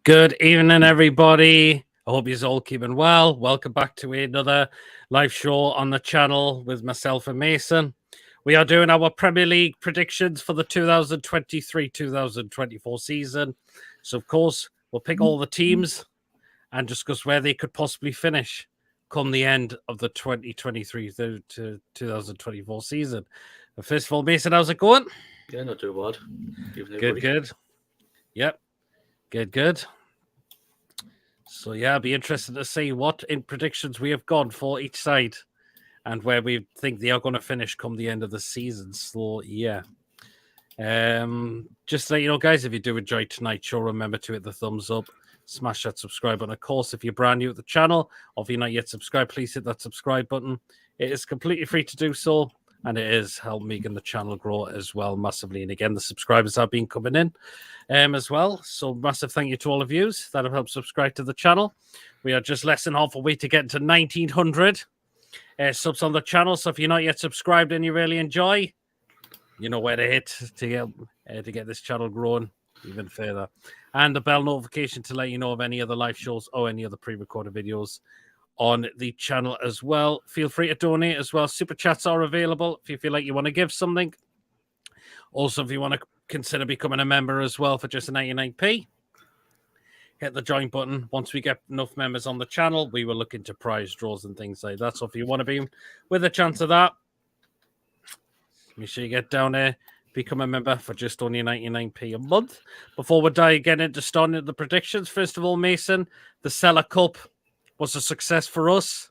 Good evening, everybody. I hope you're all keeping well. Welcome back to another live show on the channel with myself and Mason. We are doing our Premier League predictions for the 2023-2024 season. So, of course, we'll pick all the teams and discuss where they could possibly finish come the end of the 2023-2024 season. But first of all, Mason, how's it going? Yeah, not too bad. Good. Yep. Good. So, yeah, it'll be interesting to see what in predictions we have gone for each side and where we think they are going to finish come the end of the season. So, yeah. Just to let you know, guys, if you do enjoy tonight's show, remember to hit the thumbs up, smash that subscribe button. Of course, if you're brand new at the channel or if you're not yet subscribed, please hit that subscribe button. It is completely free to do so. And it is helped making the channel grow as well massively. And again, the subscribers have been coming in as well. So massive thank you to all of you that have helped subscribe to the channel. We are just less than half a way to get to 1,900 subs on the channel. So if you're not yet subscribed and you really enjoy, you know where to hit to get this channel growing even further. And the bell notification to let you know of any other live shows or any other pre-recorded videos on the channel as well. Feel free to donate as well. Super chats are available if you feel like you want to give something. Also, if you want to consider becoming a member as well for just 99p, hit the join button. Once we get enough members on the channel, we will look into prize draws and things like that. So if you want to be with a chance of that, make sure you get down there, become a member for just only 99p a month. Before we get into starting the predictions, first of all, Mason, the Cellar Cup was a success for us.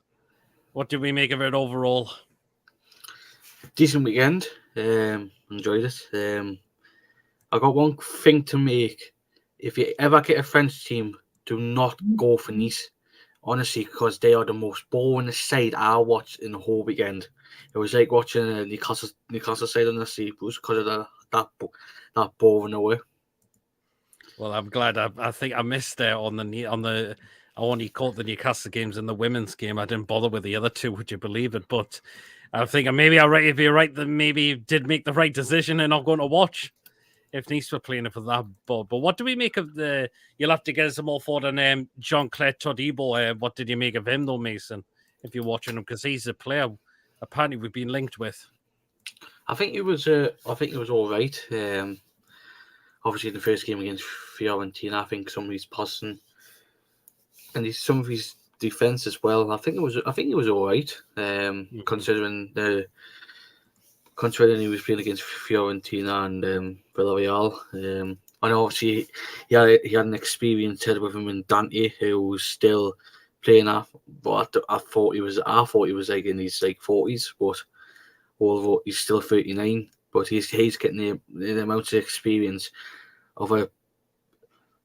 What did we make of it overall? Decent weekend. Enjoyed it. I got one thing to make. If you ever get a French team, do not go for Nice. Honestly, because they are the most boring side I watched in the whole weekend. It was like watching a Newcastle side on the sea. It was because of that boring away. Well, I'm glad. I think I missed there on the. I only caught the Newcastle games and the women's game. I didn't bother with the other two. Would you believe it? But I think maybe if you're right, then maybe did make the right decision and not going to watch if Nice were playing it for that. But what do we make of the? You'll have to get some more for the Jean-Claude Todibo. What did you make of him though, Mason? If you're watching him, because he's a player apparently we've been linked with. I think it was all right. Obviously, the first game against Fiorentina, I think some of his passing and some of his defense as well. I think it was all right. Considering he was playing against Fiorentina and Villarreal. And obviously he had an experienced head with him in Dante, who was still playing off. But I thought he was like in his 40s, but although he's still 39, but he's getting the amount of experience of a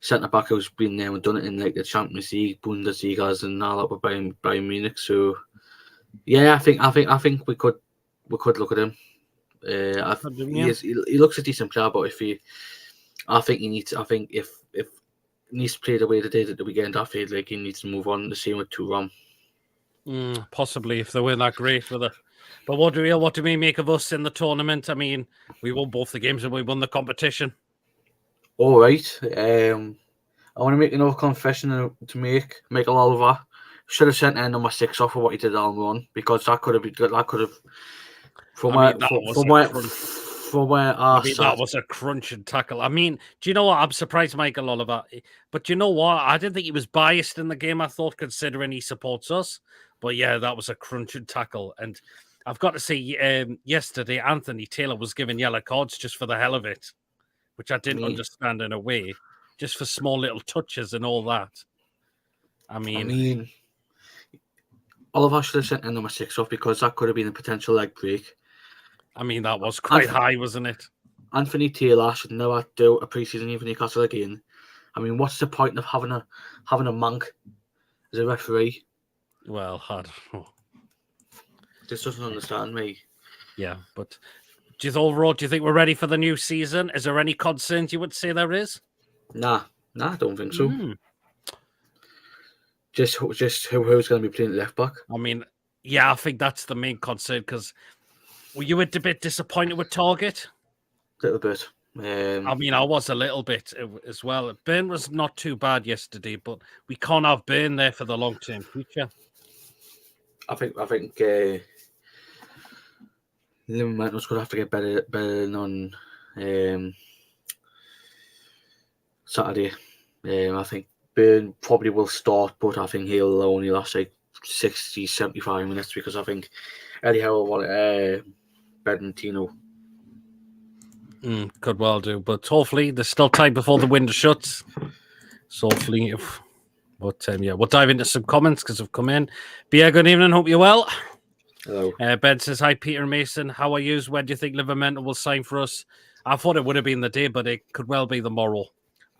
centre back who's been there and done it in like the Champions League, Bundesliga, and all that with Bayern Munich. So yeah, I think we could look at him. He looks a decent player, but if Nice played the way they did at the weekend, I feel like he needs to move on. The same with Thuram. Possibly if they weren't that great with it. But what do we make of us in the tournament? I mean, we won both the games and we won the competition. All right. I want to make another confession to make Michael Oliver should have sent number 6 off for what he did on one, because that could have that was a crunching tackle. I mean, do you know what? I'm surprised Michael Oliver, but you know what? I didn't think he was biased in the game. I thought, considering he supports us, but yeah, that was a crunching tackle. And I've got to say, yesterday Anthony Taylor was given yellow cards just for the hell of it, which I didn't understand in a way, just for small little touches and all that. I mean, Oliver should have sent number 6 off, because that could have been a potential leg break. I mean, that was quite high, wasn't it? Anthony Taylor should never do a preseason game for Newcastle again. I mean, what's the point of having a monk as a referee? Well, I don't know. This doesn't understand me. Yeah, but do you think we're ready for the new season? Is there any concerns you would say there is? Nah, I don't think so. Just who's going to be playing left back? I mean, yeah, I think that's the main concern, because were you a bit disappointed with Target? A little bit. I mean, I was a little bit as well. Burn was not too bad yesterday, but we can't have Burn there for the long-term future. I think Liverpool's going to have to get better than on Saturday. I think Burn probably will start, but I think he'll only last like 60, 75 minutes because I think Eddie Howe will want Bergantino. Could well do, but hopefully there's still time before the window shuts. So hopefully, we'll dive into some comments because they've come in. Bia, good evening. Hope you're well. Hello. Ben says, hi, Peter Mason. How are you? When do you think Liverpool will sign for us? I thought it would have been the day, but it could well be tomorrow.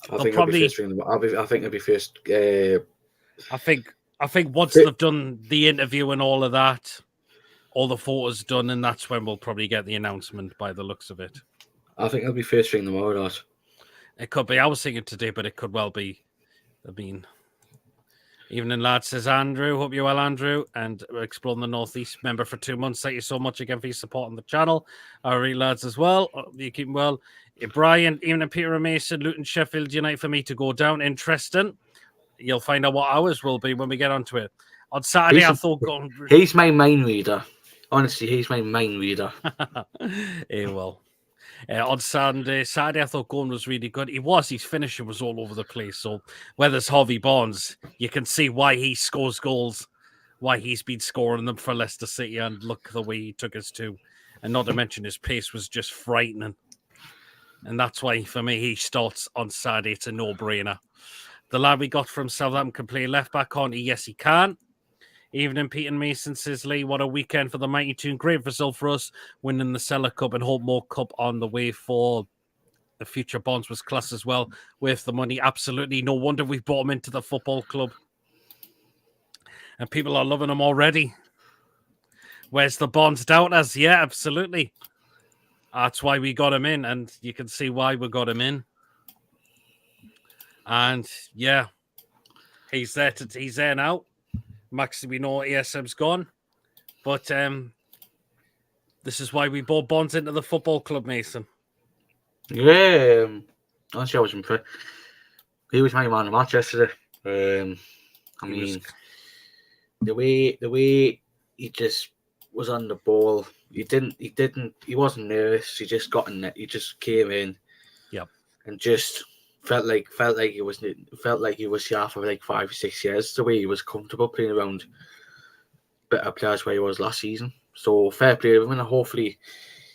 I think it'll be first. I think once they've done the interview and all of that, all the photos done, and that's when we'll probably get the announcement by the looks of it. I think it'll be first thing tomorrow, that. It could be. I was thinking today, but it could well be. I mean, evening, lad, says Andrew. Hope you're well, Andrew. And we're exploring the Northeast member for 2 months. Thank you so much again for your support on the channel. Our lads as well. You keep well. Brian, evening, Peter and Mason, Luton, Sheffield United for me to go down. Interesting. You'll find out what ours will be when we get onto it. On Saturday, I thought... He's my main reader. Honestly, he's my main reader. Well... on Saturday, I thought Gordon was really good. His finishing was all over the place. So whether it's Harvey Barnes, you can see why he scores goals, why he's been scoring them for Leicester City, and look the way he took us to. And not to mention his pace was just frightening. And that's why, for me, he starts on Saturday. It's a no-brainer. The lad we got from Southampton can play left-back, can't he? Yes, he can. Evening, Pete and Mason says, Lee, what a weekend for the Mighty Toon. Great result for us, winning the Cellar Cup and Hope More Cup on the way for the future. Bonds was class as well with the money. Absolutely. No wonder we brought him into the football club. And people are loving him already. Where's the Bonds doubters? Yeah, absolutely. That's why we got him in, and you can see why we got him in. And, yeah, he's there now. Max, we know ASM's gone, but this is why we brought Bonds into the football club, Mason. Yeah, honestly, I was impressed. He was my man of the match yesterday. I mean, the way he just was on the ball. He wasn't nervous. He just got in it. He just came in. Yep. And just felt like he was here for like 5 or 6 years. The way he was comfortable playing around better players where he was last season. So fair play to him, and hopefully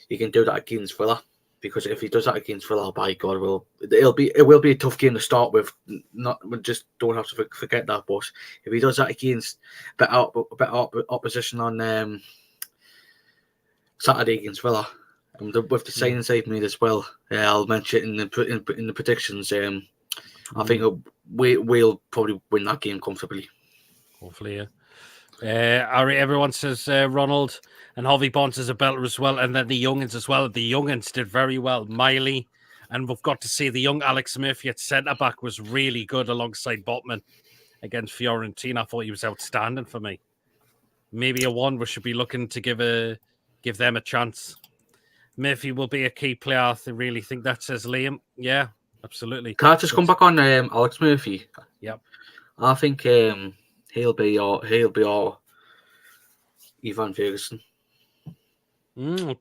he can do that against Villa. Because if he does that against Villa, by God, it will be a tough game to start with. We just don't have to forget that. But if he does that against better opposition on Saturday against Villa, and with the signings they've made as well, I'll mention it in the predictions. I think we'll probably win that game comfortably. Hopefully, yeah. Everyone says Ronald and Harvey Barnes is a belter as well, and then the youngins as well. The youngins did very well. Miley, and we've got to see the young Alex Murphy at centre back was really good alongside Botman against Fiorentina. I thought he was outstanding for me. Maybe a one we should be looking to give them a chance. Murphy will be a key player. I really think that, says Liam. Yeah, absolutely. Can I just come back on Alex Murphy? Yep. I think he'll be our Ivan Ferguson.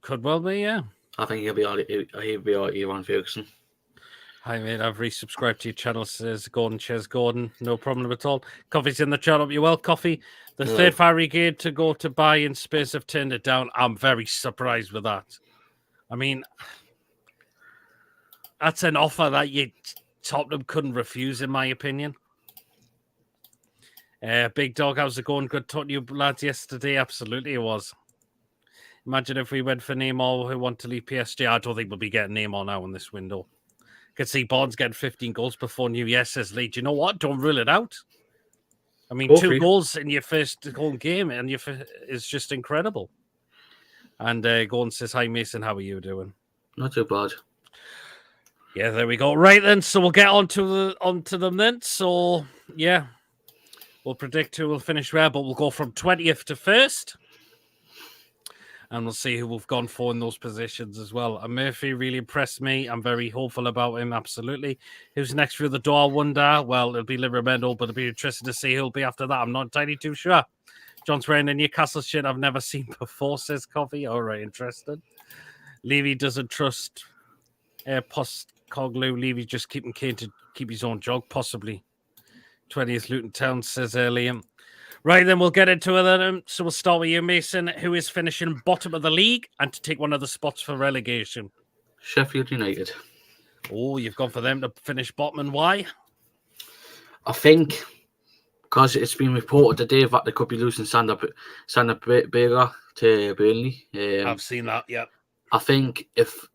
Could well be, yeah. I think he'll be our Ivan Ferguson. Hi, mate. I've resubscribed to your channel, says Gordon. Cheers, Gordon. No problem at all. Coffee's in the chat. Hope you're well, Coffee. The third fiery gate to go to buy in Spurs have turned it down. I'm very surprised with that. I mean, that's an offer that Tottenham couldn't refuse, in my opinion. Big Dog, how's it going? Good talking to you lads yesterday. Absolutely, it was. Imagine if we went for Neymar who want to leave PSG. I don't think we'll be getting Neymar now in this window. Could see Bonds getting 15 goals before New Year, says Lee. Do you know what? Don't rule it out. I mean, 2 goals in your first home game and is just incredible. And Gordon says, hi, Mason. How are you doing? Not too bad. Yeah, there we go. Right, then. So we'll get onto them then. So, yeah. We'll predict who will finish where, but we'll go from 20th to 1st. and we'll see who we've gone for in those positions as well. And Murphy really impressed me. I'm very hopeful about him, absolutely. Who's next through the door, I wonder? Well, it'll be Livermore, but it'll be interesting to see who'll be after that. I'm not entirely too sure. John's wearing a Newcastle shit I've never seen before, says Coffee. All right, interesting. Levy doesn't trust Postcoglu. Levy just keeping Kane to keep his own job, possibly. 20th Luton Town, says Liam. Right, then we'll get into it. So we'll start with you, Mason, who is finishing bottom of the league and to take one of the spots for relegation. Sheffield United. Oh, you've gone for them to finish bottom, and why? I think because it's been reported today that they could be losing Sander Berger to Burnley. I've seen that, yeah. I think if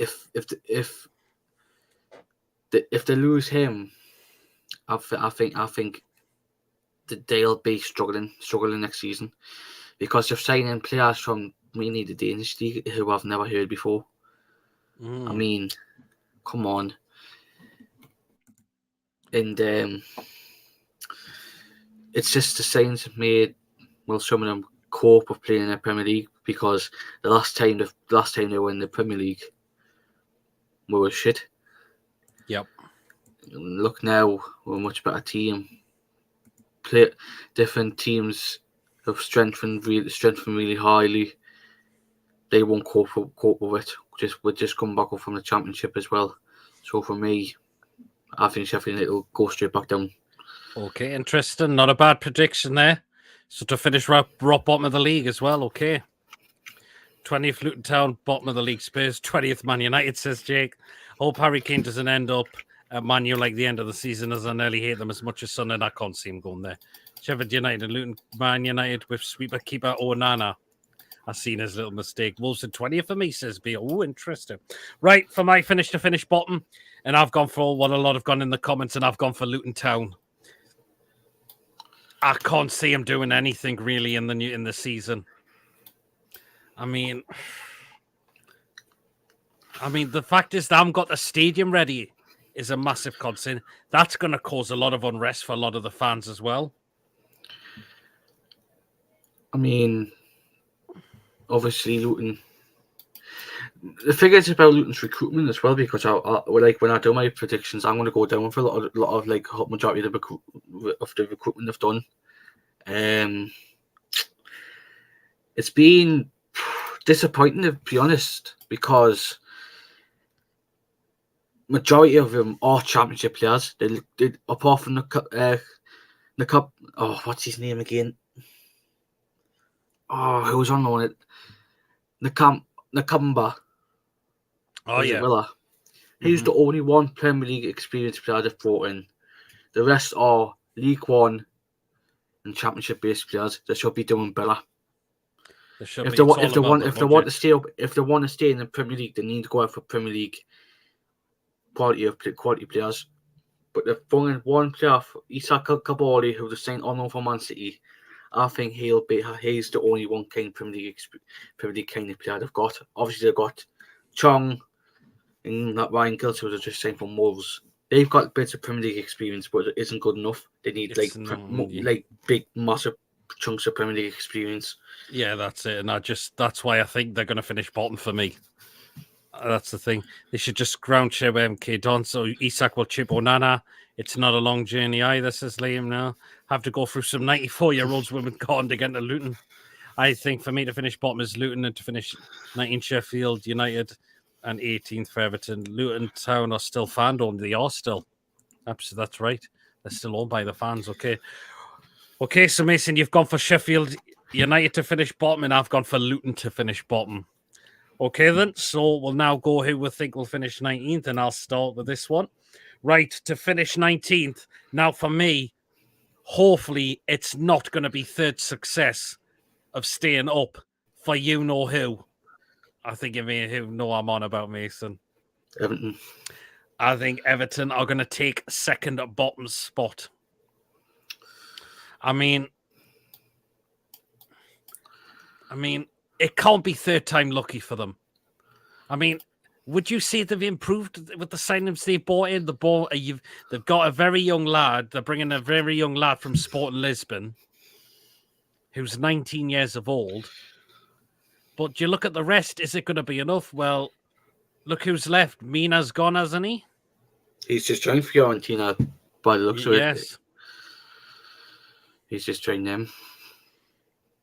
they lose him, I think that they'll be struggling next season because they're signing players from mainly the Danish league who I've never heard before. I mean, come on. And it's just the signs made. Well, some of them cope with playing in the Premier League because the last time they were in the Premier League, we were shit. Yep. Look now, we're a much better team. Play different teams have strengthened really highly. They won't cope with it. We're just coming back up from the Championship as well. So for me, I think Sheffield United will go straight back down. Okay, interesting. Not a bad prediction there. So to finish rock bottom of the league as well, okay. 20th Luton Town, bottom of the league. Spurs, 20th Man United, says Jake. Hope Harry Kane doesn't end up at Man U like the end of the season, as I nearly hate them as much as Son, and I can't see him going there. Sheffield United and Luton Man United with sweeper keeper Onana. I've seen his little mistake. Wolves in 20th for me, says B. Oh, interesting. Right, for my finish to finish bottom, and I've gone for what a lot have gone in the comments, and I've gone for Luton Town. I can't see him doing anything really in the season. I mean, the fact is that I haven't got the stadium ready is a massive concern. That's going to cause a lot of unrest for a lot of the fans as well. I mean, obviously Luton. The figure is about Luton's recruitment as well, because I when I do my predictions, I'm going to go down for a lot of like majority of the recruitment they've done. It's been disappointing, to be honest, because majority of them are Championship players. They apart from the cup. Oh, what's his name again? Oh, who was on loan it? Nakamba. Oh, yeah. Villa. He's the only one Premier League experienced player they've brought in. The rest are League One and Championship based players. They should be doing better. If they want to stay in the Premier League, they need to go out for Premier League quality players. But they've brought in one player, Isak Kabori, who was signed on for Man City. I think he's the only one kind of Premier League kind of player they've got. Obviously, they've got Chong and that Ryan Gilts, who was just signed from Wolves. They've got bits of Premier League experience, but it isn't good enough. They need like big, massive chunks of Premier League experience. Yeah, that's it. And that's why I think they're going to finish bottom for me. That's the thing. They should just ground share MK Don. So Isak will chip Onana. It's not a long journey either, says Liam now. Have to go through some 94-year-olds women gone to get to Luton. I think for me to finish bottom is Luton, and to finish 19th Sheffield United and 18th for Everton. Luton Town are still fan-owned. They are still. Absolutely, that's right. They're still owned by the fans. Okay, so Mason, you've gone for Sheffield United to finish bottom, and I've gone for Luton to finish bottom. Okay, then. So we'll now go who we think will finish 19th, and I'll start with this one. Right, to finish 19th. Now, for me, hopefully it's not going to be third success of staying up for you know who. I think you mean who know I'm on about, Mason. Everton. I think Everton are going to take second bottom spot. I mean, it can't be third time lucky for them. I mean, would you say they've improved with the signings they bought in? They've got a very young lad. They're bringing a very young lad from Sporting Lisbon, who's 19 years of old. But do you look at the rest? Is it going to be enough? Well, look who's left. Mina's gone, hasn't he? He's just joined Fiorentina by the looks of it. Yes. He's just joined them.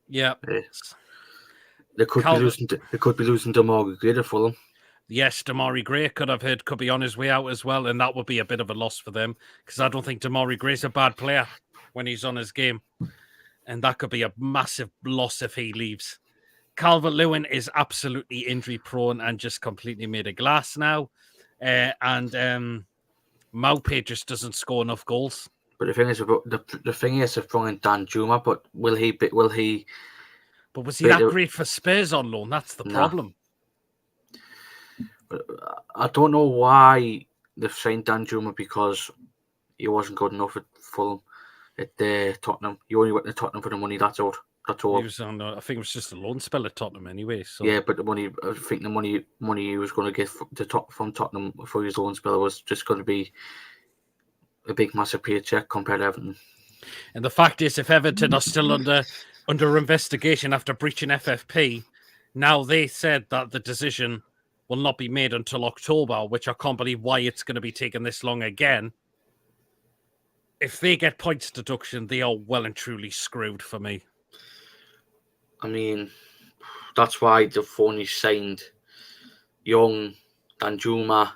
Yeah. They could be losing Damari Gray to Fulham. Yes, Damari Gray could be on his way out as well, and that would be a bit of a loss for them because I don't think Damari Gray's a bad player when he's on his game, and that could be a massive loss if he leaves. Calvert-Lewin is absolutely injury prone and just completely made of glass now, and Maupay just doesn't score enough goals. But the thing is, they've brought in Dan Juma, but will he? But was he that great for Spurs on loan? That's the problem. I don't know why they've signed Dan Juma, because he wasn't good enough at Fulham, at Tottenham. He only went to Tottenham for the money. That's all. He was on, I think it was just a loan spell at Tottenham anyway. So. Yeah, but I think the money he was going to get from Tottenham for his loan spell was just going to be a big, massive paycheck compared to Everton. And the fact is, if Everton are still under investigation after breaching FFP, now they said that the decision will not be made until October, which I can't believe why it's going to be taking this long again. If they get points deduction, they are well and truly screwed for me. I mean, that's why they've only signed Young, Danjuma.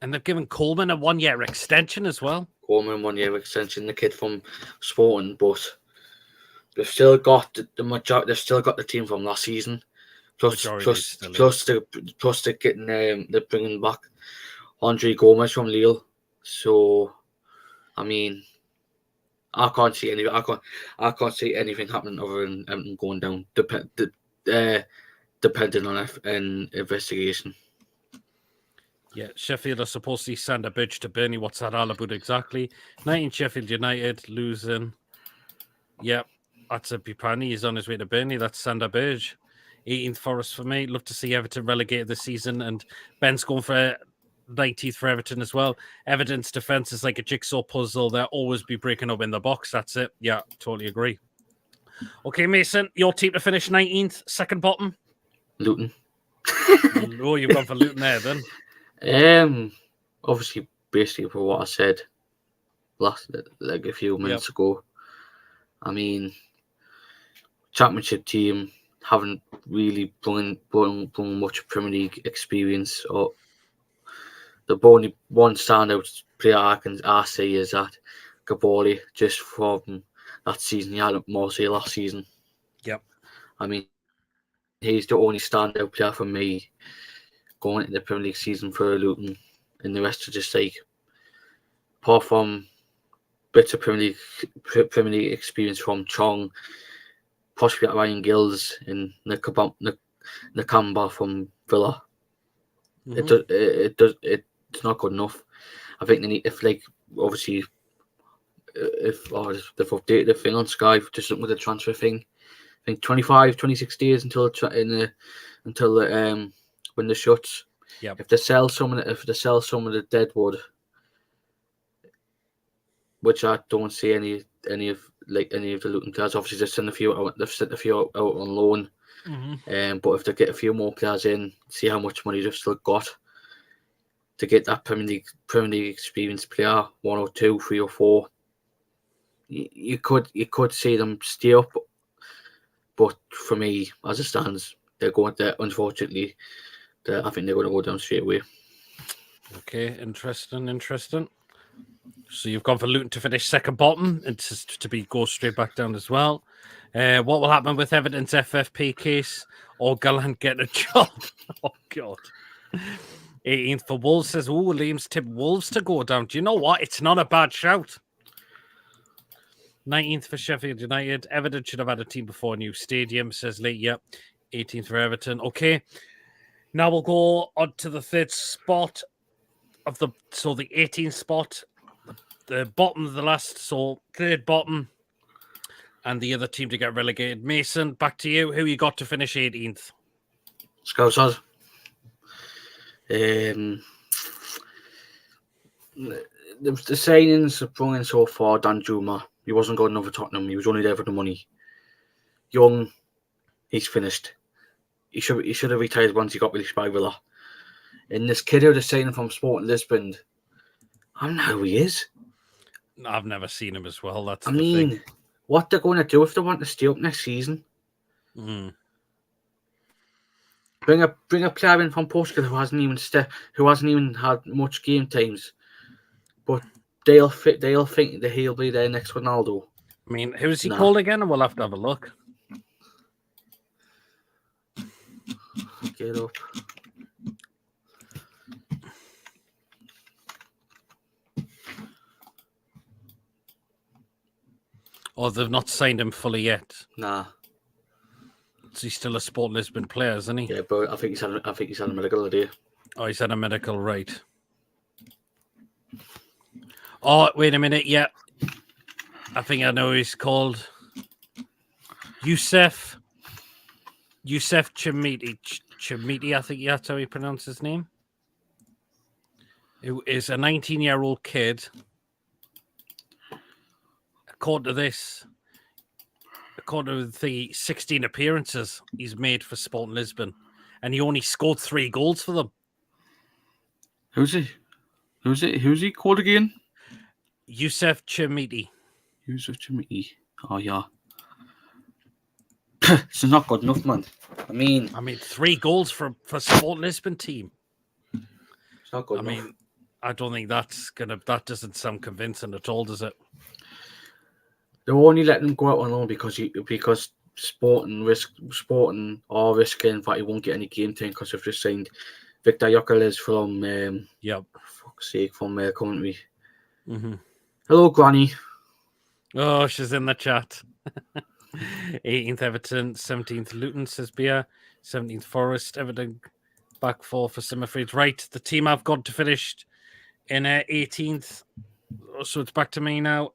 And they've given Coleman a 1-year extension as well. Coleman 1-year extension, the kid from Sporting, but they've still got the majority. They've still got the team from last season. Plus they're getting they're bringing back Andre Gomez from Lille. So, I mean, I can't see anything happening other than Everton going down. Depending on an investigation. Yeah, Sheffield are supposed to send a bitch to Burnley. What's that all about exactly? 19 Sheffield United losing. Yep, that's a Bipani. He's on his way to Burnley. That's Sander Berge. 18th for us for me. Love to see Everton relegated this season. And Ben's going for 19th for Everton as well. Everton's defence is like a jigsaw puzzle. They'll always be breaking up in the box. That's it. Yeah, totally agree. Okay, Mason, your team to finish 19th, second bottom? Luton. Oh, you've gone for Luton there then. Obviously, basically for what I said like a few minutes ago. I mean, championship team haven't really brought much Premier League experience, or the only one standout player I see is that Gaboli, just from that season he had at Marseille last season. Yep. I mean, he's the only standout player for me going into the Premier League season for Luton, and the rest are just like, apart from bits of Premier League experience from Chong, possibly at Ryan Gills and Nakamba from Villa. Mm-hmm. It's not good enough. I think they need, if they've updated the thing on Sky to something with the transfer thing. I think 26 days until when the shuts. Yep. If they sell some of the Deadwood, which I don't see any of the Luton players. Obviously, they've sent a few out on loan. Mm-hmm. But if they get a few more players in, see how much money they've still got to get that Premier League experienced player, 1 or 2, 3 or 4. You could see them stay up, but for me, as it stands, they're going there. Unfortunately, I think they're going to go down straight away. Okay, interesting. So you've gone for Luton to finish second bottom and to go straight back down as well. What will happen with Everton's FFP case or Gallant getting a job? Oh, God. 18th for Wolves says, Liam's tipped Wolves to go down. Do you know what? It's not a bad shout. 19th for Sheffield United. Everton should have had a team before a new stadium, says Lee. Yep. 18th for Everton. Okay. Now we'll go on to the third spot of the 18th spot. The bottom of the last, so third bottom, and the other team to get relegated. Mason, back to you. Who you got to finish 18th? Scousers. The signings have brought in so far. Danjuma, he wasn't good enough for Tottenham. He was only there for the money. Young, he's finished. he should have retired once he got released by Villa. And this kid who they're signing from Sporting Lisbon, I don't know who he is. I've never seen him as well. That's I the mean, thing. what they're going to do if they want to stay up next season? Bring a player in from Portugal who hasn't even had much game times, but they'll think that he'll be their next Ronaldo. I mean, who's he called again? We'll have to have a look. Get up. Oh, they've not signed him fully yet. Nah. So he's still a Sport Lisbon player, isn't he? Yeah, but I think he's had a medical today. Oh, he's had a medical, right. Oh, wait a minute. Yeah. I think I know who he's called. Youssef Chamiti. Chamiti, I think that's how he pronounced his name. Who is a 19-year-old kid. According to the 16 appearances he's made for Sporting Lisbon, and he only scored 3 goals for them. Who's he? Who's he called again? Youssef Chamiti. Youssef Chamiti. Oh yeah. It's not good enough, man. I mean, 3 goals for Sporting Lisbon team. It's not good enough. I don't think that doesn't sound convincing at all, does it? They're only letting him go out on loan because Sporting are risking that he won't get any game time because they've just signed Victor Gyökeres from fuck's sake, from Coventry. Mm-hmm. Hello, Granny. Oh, she's in the chat. 18th Everton, 17th Luton, says Bia. 17th Forest, Everton back 4 for Summerfield. Right, the team I've got to finish in 18th. So it's back to me now.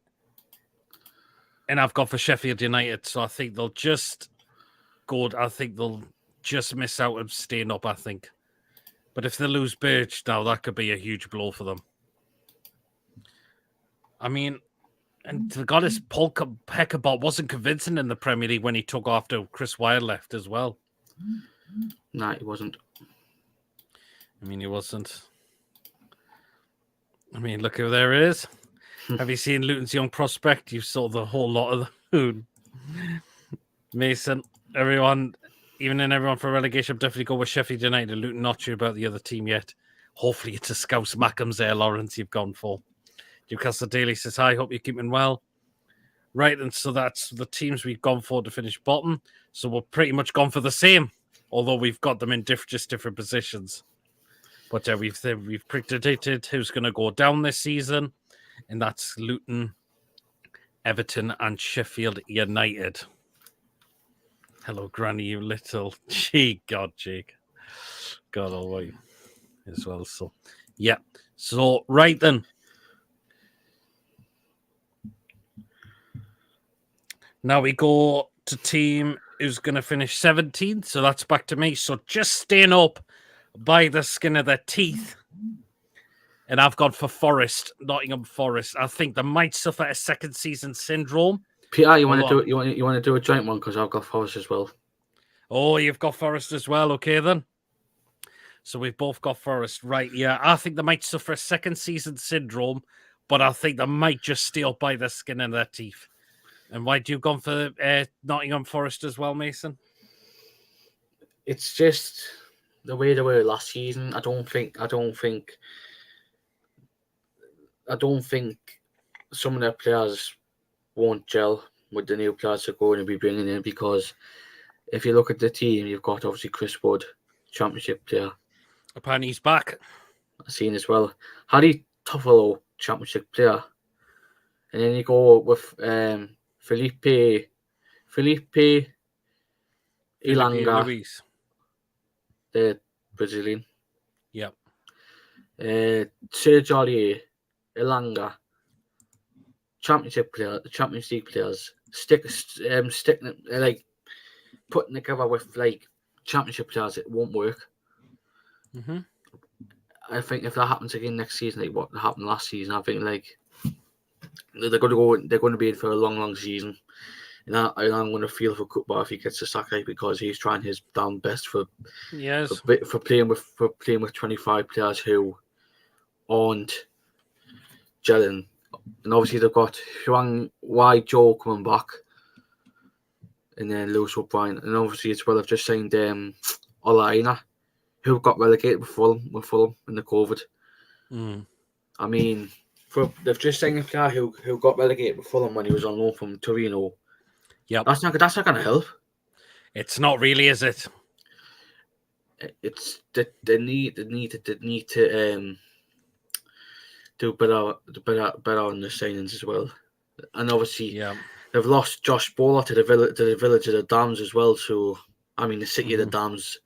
And I've gone for Sheffield United, so I think they'll just go. I think they'll just miss out of staying up, I think. But if they lose Birch now, that could be a huge blow for them. I mean, and to be honest, Paul Peckerbot wasn't convincing in the Premier League when he took after Chris Wire left as well. Nah, he wasn't. He wasn't. Look who there is. Have you seen Luton's young prospect? You saw the whole lot of them. Mason, everyone for relegation, I'm definitely go with Sheffield United. Luton, not sure about the other team yet. Hopefully it's a Scouse Mackems there, Lawrence, you've gone for. Newcastle Daily says, hi, hope you're keeping well. Right, and so that's the teams we've gone for to finish bottom. So we're pretty much gone for the same, although we've got them in just different positions. But we've predicted who's going to go down this season. And that's Luton, Everton, and Sheffield United. Hello, Granny, you little Jake. God almighty as well. So, yeah. So, right then. Now we go to team who's going to finish 17th. So that's back to me. So just staying up by the skin of their teeth. And I've gone for Forest, Nottingham Forest. I think they might suffer a second season syndrome. Peter, you want to do a joint one because I've got Forest as well. Oh, you've got Forest as well. Okay, then. So we've both got Forest, right? Yeah, I think they might suffer a second season syndrome, but I think they might just stay up by the skin of their teeth. And why do you gone for Nottingham Forest as well, Mason? It's just the way they were last season. I don't think some of their players won't gel with the new players they're going to be bringing in, because if you look at the team, you've got obviously Chris Wood, Championship player. Apparently he's back. I've seen as well. Harry Toffolo, Championship player. And then you go with Felipe Ilanga, Luis. the Brazilian. Yep. Sergio Ilanga, Championship player, the Champions League players, like putting together with like Championship players, it won't work. Mm-hmm. I think if that happens again next season, like what happened last season, I think like they're going to be in for a long season. And I'm going to feel for Cooper if he gets the sack because he's trying his damn best for playing with 25 players who aren't gelling. And obviously they've got Huang Wai Joe coming back, and then Lewis O'Brien, and obviously as well I've just signed Olaina, who got relegated with Fulham in the COVID. I mean, they've just signed a player who got relegated with Fulham when he was on loan from Torino. Yep. That's not going to help. It's not really, is it? It's they need to do better on the signings as well. And obviously they've lost Josh Bowler to the village of the Dams as well. So I mean the city of the Dams.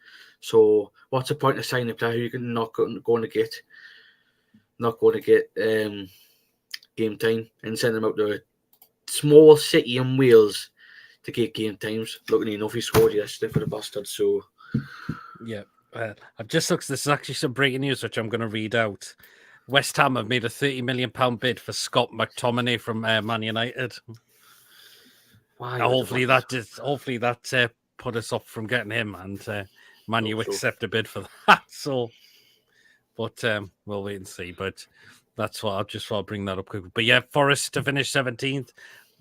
So what's the point of signing a player who you're not going to get game time and send them out to a small city in Wales to get game times? Luckily enough, he scored yesterday for the bastard. So yeah, I've just looked. This is actually some breaking news which I'm going to read out. West Ham have made a £30 million bid for Scott McTominay from Man United. Hopefully that put us up from getting him, and Man U accept a bid for that. So, but we'll wait and see. But that's what I'll bring that up quickly. But yeah, Forest to finish 17th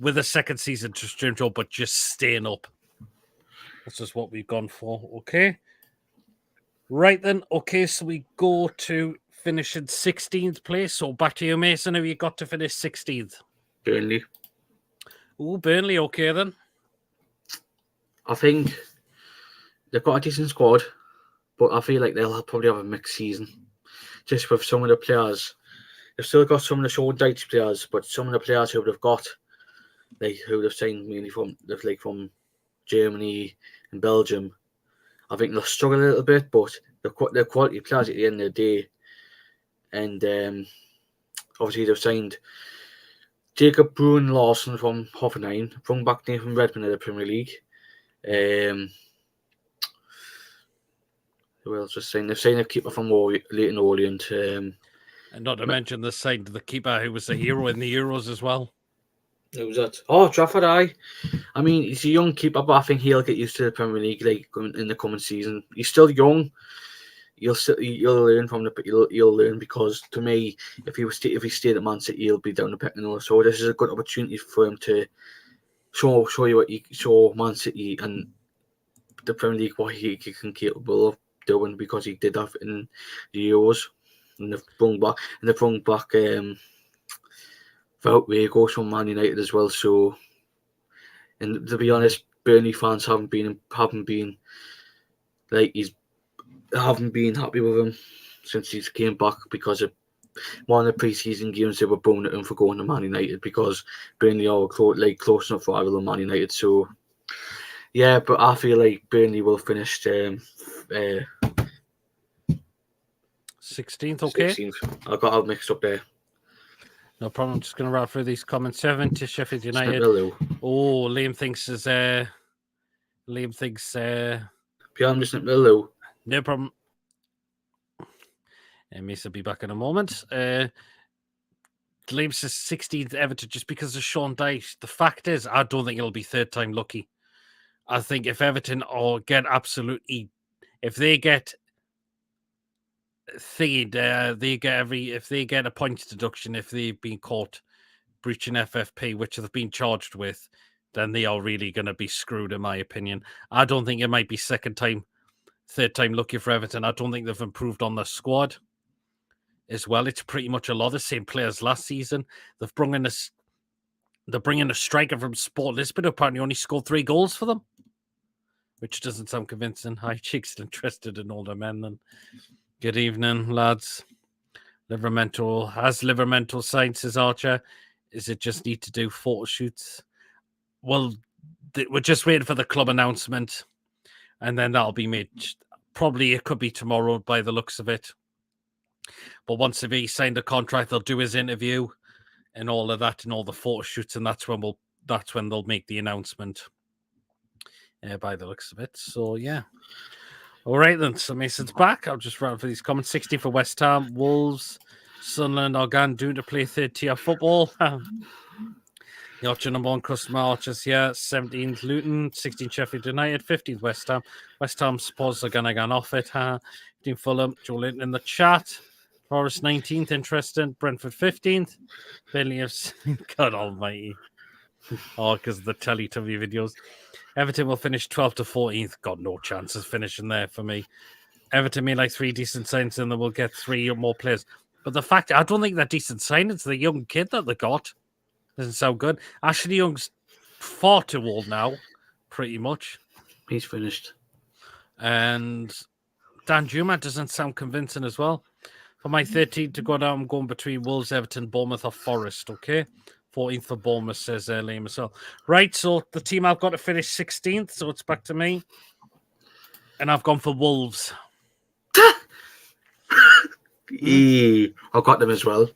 with a second season to stream job, but just staying up. That's just what we've gone for. Okay. Right then. Okay, so we go to finishing 16th place. So back to you, Mason. Have you got to finish 16th? Burnley. Oh, Burnley. Okay then. I think they've got a decent squad, but I feel like they'll probably have a mixed season. Just with some of the players. They've still got some of the Sean Dyche players, but some of the players who they've got, who they've signed mainly from Germany and Belgium, I think they'll struggle a little bit, but they're quality players at the end of the day. And obviously they've signed Jacob Bruin Larson from Hoffenheim, brought back Nathan Redmond of the Premier League. Who else was signed? They've signed a keeper from Leyton Orient. And not to mention they signed the keeper who was a hero in the Euros as well. Who was that? Oh, Trafford. I mean, he's a young keeper, but I think he'll get used to the Premier League in the coming season. He's still young. You'll learn from you'll learn, because to me, if he stayed at Man City, he'll be down the pecking order. So this is a good opportunity for him to show Man City and the Premier League what he can capable of doing, because he did that in the Euros, and they've brought back Wout Weghorst from Man United as well. So, and to be honest, Burnley fans haven't been happy with him since he's came back, because of one of the pre-season games they were booing at him for going to Man United, because Burnley are close enough rival than Man United. So yeah, but I feel like Burnley will finish 16th. Okay, 16th. I got all mixed up there. No problem. I'm just going to run through these comments. 7 to Sheffield United. Oh, Liam thinks Beyond Snip Lou. No problem. Mason will be back in a moment. Liam says 16th Everton just because of Sean Dyche. The fact is, I don't think it'll be third time lucky. I think if Everton if they get if they get a points deduction if they've been caught breaching FFP, which they've been charged with, then they are really going to be screwed, in my opinion. I don't think it might be third time lucky for Everton. I don't think they've improved on their squad as well. It's pretty much a lot of the same players last season. They're bringing a striker from Sport Lisbon who apparently only scored 3 goals for them, which doesn't sound convincing. Hi, Cheeks interested in older men. Then good evening, lads. Livermental Sciences Archer. Is it just need to do photo shoots? Well, we're just waiting for the club announcement, and then that'll be made. Probably it could be tomorrow by the looks of it. But once he signed a contract, they'll do his interview and all of that, and all the photo shoots, and that's when they'll make the announcement. By the looks of it. So yeah. All right then. So Mason's back. I'll just run for these comments. 60 for West Ham, Wolves, Sunderland, Organ doing to play third tier football. Archer number 1 customer Archers here. 17th Luton, 16th Sheffield United, 15th West Ham. West Ham supporters are gonna get off it. 15th Fulham, Joe Linton in the chat. Forest 19th, interesting. Brentford 15th. Burnley FC, God almighty. Oh, because of the Teletubby videos. Everton will finish 12th to 14th. God, no chances finishing there for me. Everton made like 3 decent signings and they will get 3 or more players. But the fact, I don't think they're decent signings. The young kid that they got doesn't sound good. Ashley Young's far too old now, pretty much. He's finished. And Dan Juma doesn't sound convincing as well. For my 13th to go down, I'm going between Wolves, Everton, Bournemouth, or Forest, okay? 14th for Bournemouth, says Liam as well. Right, so the team I've got to finish 16th, so it's back to me. And I've gone for Wolves. I've got them as well.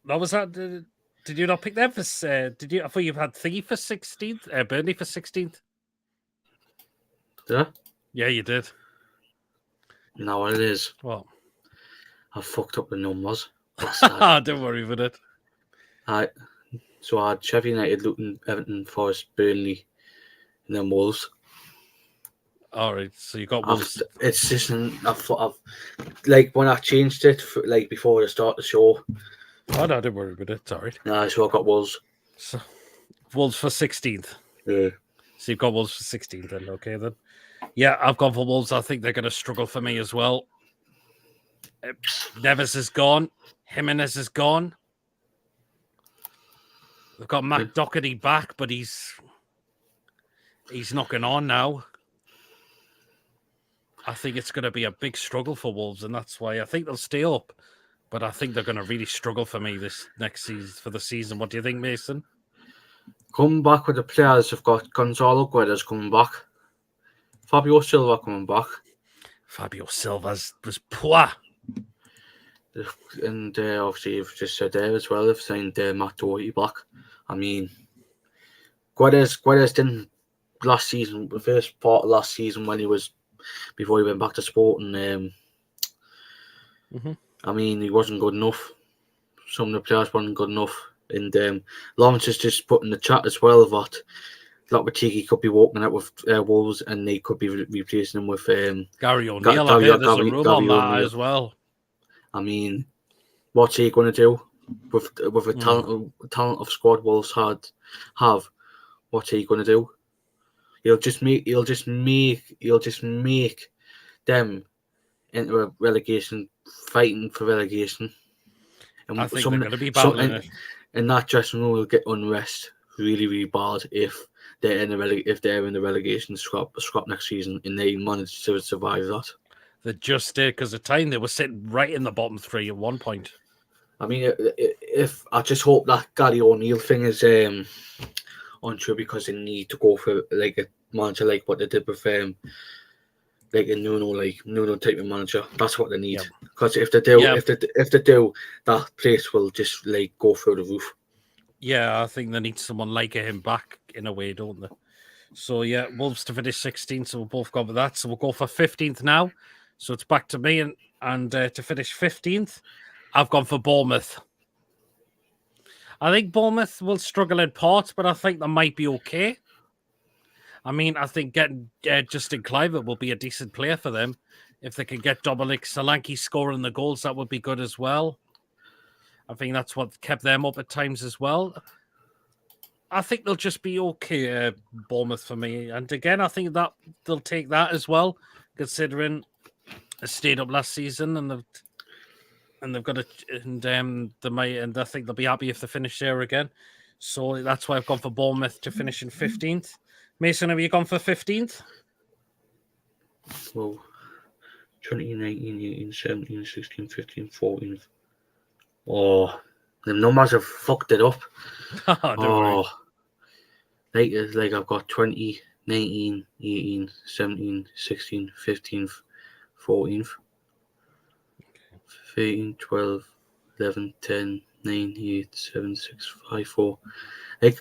That was that. Did you not pick them for? Did you? I thought you had three for 16th. Burnley for 16th. Did I? Yeah, you did. No, what it is. What? I fucked up the numbers. Don't worry about it. So I had Sheffield United, Luton, Everton, Forest, Burnley, and then Wolves. All right, so you got Wolves. It's just I've like when I changed it for, like before I start the show. Oh no, don't worry about it. Sorry. Nah, so I got Wolves. So Wolves for 16th. Yeah. So you've got Wolves for 16th then. Okay then. Yeah, I've gone for Wolves. I think they're going to struggle for me as well. Neves is gone. Jimenez is gone. They've got Matt Doherty back, but he's knocking on now. I think it's going to be a big struggle for Wolves, and that's why I think they'll stay up. But I think they're going to really struggle for me this next season for the season. What do you think, Mason? Coming back with the players, I've got Gonzalo Guedes coming back. Fabio Silva coming back. Fabio Silva's was poor. And obviously, you've just said there as well, they've signed Matt Doherty back. I mean, Guedes didn't last season, the first part of last season before he went back to Sporting. I mean, he wasn't good enough. Some of the players weren't good enough. And Lawrence has just put in the chat as well that Lopetegui could be walking out with Wolves and they could be replacing him with Gary O'Neill. I heard there's a rumour on that as well. I mean, what's he going to do with a talent of squad Wolves have? What's he going to do? He'll just make them into a relegation, fighting for relegation. And I think they're going to be battling it. And that dressing room will get unrest really, really bad if they're in the relegation scrap next season and they manage to survive that. They just did because at the time they were sitting right in the bottom three at one point. I mean, if I just hope that Gary O'Neill thing is untrue because they need to go for like a manager like what they did with like a Nuno type of manager. That's what they need. Because if they do, that place will just like go through the roof. Yeah, I think they need someone like him back in a way, don't they? So yeah, Wolves to finish 16th, so we'll both go with that. So we'll go for 15th now. So it's back to me and to finish 15th, I've gone for Bournemouth. I think Bournemouth will struggle in parts, but I think they might be okay. I mean, I think getting Justin Kluivert will be a decent player for them. If they can get Dominic Solanke scoring the goals, that would be good as well. I think that's what kept them up at times as well. I think they'll just be okay, Bournemouth, for me. And again, I think that they'll take that as well, considering they stayed up last season and they've got I think they'll be happy if they finish there again. So that's why I've gone for Bournemouth to finish in 15th. Mason, have you gone for 15th? Well, 2019, 18, 17, 16, 15, 14. Oh, the numbers have fucked it up. Don't worry. Like I've got 20, 19, 18, 17, 16, 15, 14, 13, 12, 11, 10, 9, 8, 7, 6, 5, 4. Like,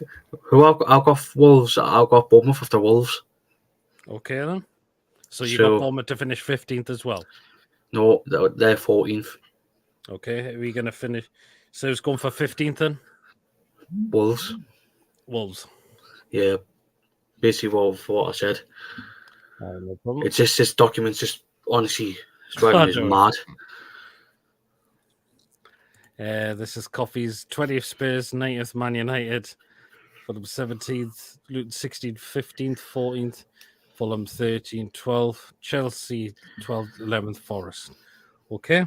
I've got Wolves. I've got Bournemouth after Wolves. Okay, then. So you got Bournemouth to finish 15th as well? No, they're 14th. Okay, are we going to finish? So who's going for 15th then? Wolves. Wolves. Yeah, basically what I said. No problem. It's just this document's just honestly it's driving me mad. This is Coffee's 20th Spurs, 90th Man United, Fulham 17th, Luton 16th, 15th, 14th, Fulham 13th, 12th, Chelsea 12th, 11th, Forest. Okay.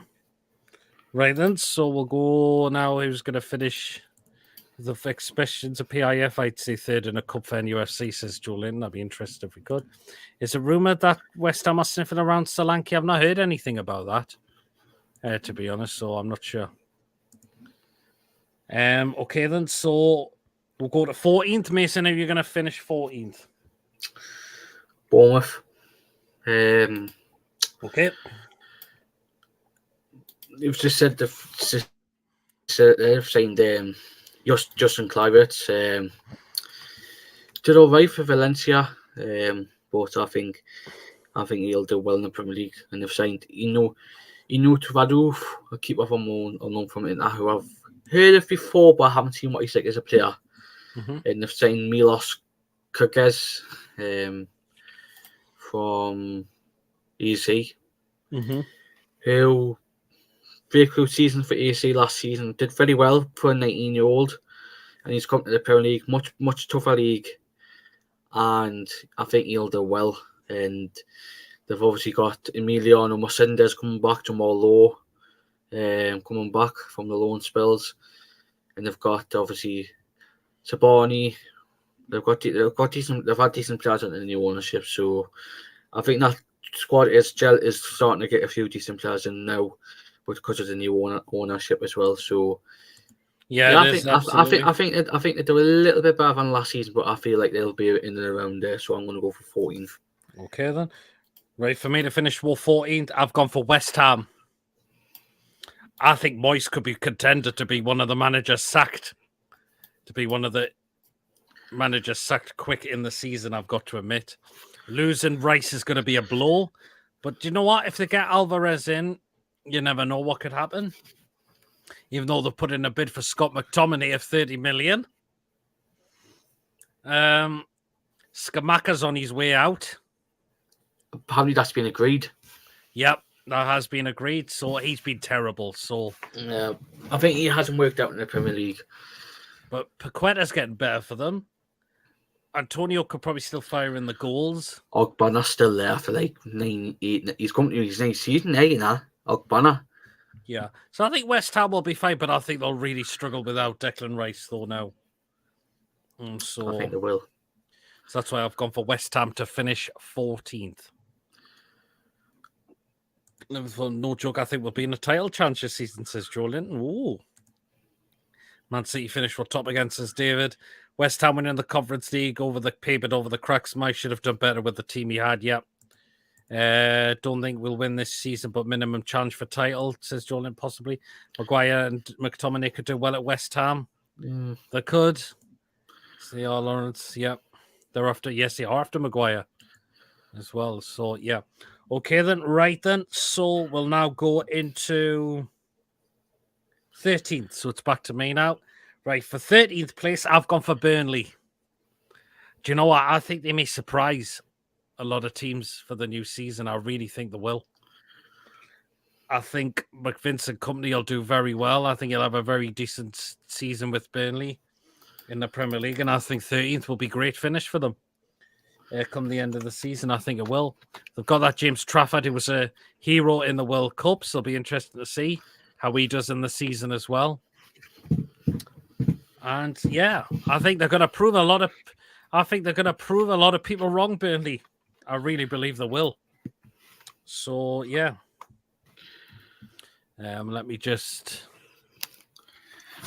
Right then, so we'll go now. Who's going to finish the expectations of PIF? I'd say third in a cup for NUFC, says Julian. That'd be interesting if we could. Is it rumoured that West Ham are sniffing around Solanke? I've not heard anything about that, to be honest, so I'm not sure. Okay then, so we'll go to 14th. Mason, are you going to finish 14th? Bournemouth. Okay. You've just said they've signed Justin Kluivert. Did all right for Valencia, but I think he'll do well in the Premier League. And they've signed Inu Tuvadu, a keeper from unknown from Inter, who I've heard of before, but I haven't seen what he's like as a player. Mm-hmm. And they've signed Milos Kerkez from EC, who very good season for EC last season. Did very well for a 19-year-old, and he's come to the Premier League, much tougher league, and I think he'll do well. And they've obviously got Emiliano Mosendes coming back to Morlo, coming back from the loan spells, and they've got obviously Sabani. They've had decent players under the new ownership, so I think that squad is starting to get a few decent players in now, but because of the new ownership as well. So I think they do a little bit better than last season, but I feel like they'll be in and around there. So I'm going to go for 14th. Okay then, right for me to finish 14th. I've gone for West Ham. I think Moyes could be contender to be one of the managers sacked. To be one of the managers sacked quick in the season, I've got to admit. Losing Rice is going to be a blow. But do you know what? If they get Alvarez in, you never know what could happen. Even though they've put in a bid for Scott McTominay of 30 million. Skamaka's on his way out. Apparently that's been agreed. Yep, that has been agreed. So he's been terrible. So yeah, I think he hasn't worked out in the Premier League. But Paqueta's getting better for them. Antonio could probably still fire in the goals. Ogbonna's still there for like 9-8. He's coming to his 9th season, Ogbonna. Yeah. So I think West Ham will be fine, but I think they'll really struggle without Declan Rice, though, now. So I think they will. So that's why I've gone for West Ham to finish 14th. No joke, I think we'll be in a title chance this season, says Julian. Ooh. Man City finished for top against us, David. West Ham winning the Conference League over the pavement over the cracks. Mike should have done better with the team he had. Yep. Don't think we'll win this season, but minimum chance for title, says Julian, possibly. Maguire and McTominay could do well at West Ham. They could. See, Lawrence. Yep. They're after. Yes, they are after Maguire as well. So yeah. Okay then. Right then. So we'll now go into 13th. So it's back to me now. Right, for 13th place, I've gone for Burnley. Do you know what? I think they may surprise a lot of teams for the new season. I really think they will. I think McVince Company will do very well. I think he'll have a very decent season with Burnley in the Premier League. And I think 13th will be a great finish for them. Come the end of the season, I think it will. They've got that James Trafford, who was a hero in the World Cup. So it'll be interesting to see how he does in the season as well. And yeah, I think they're going to prove a lot of. I think they're going to prove a lot of people wrong, Burnley. I really believe they will. So yeah, let me just.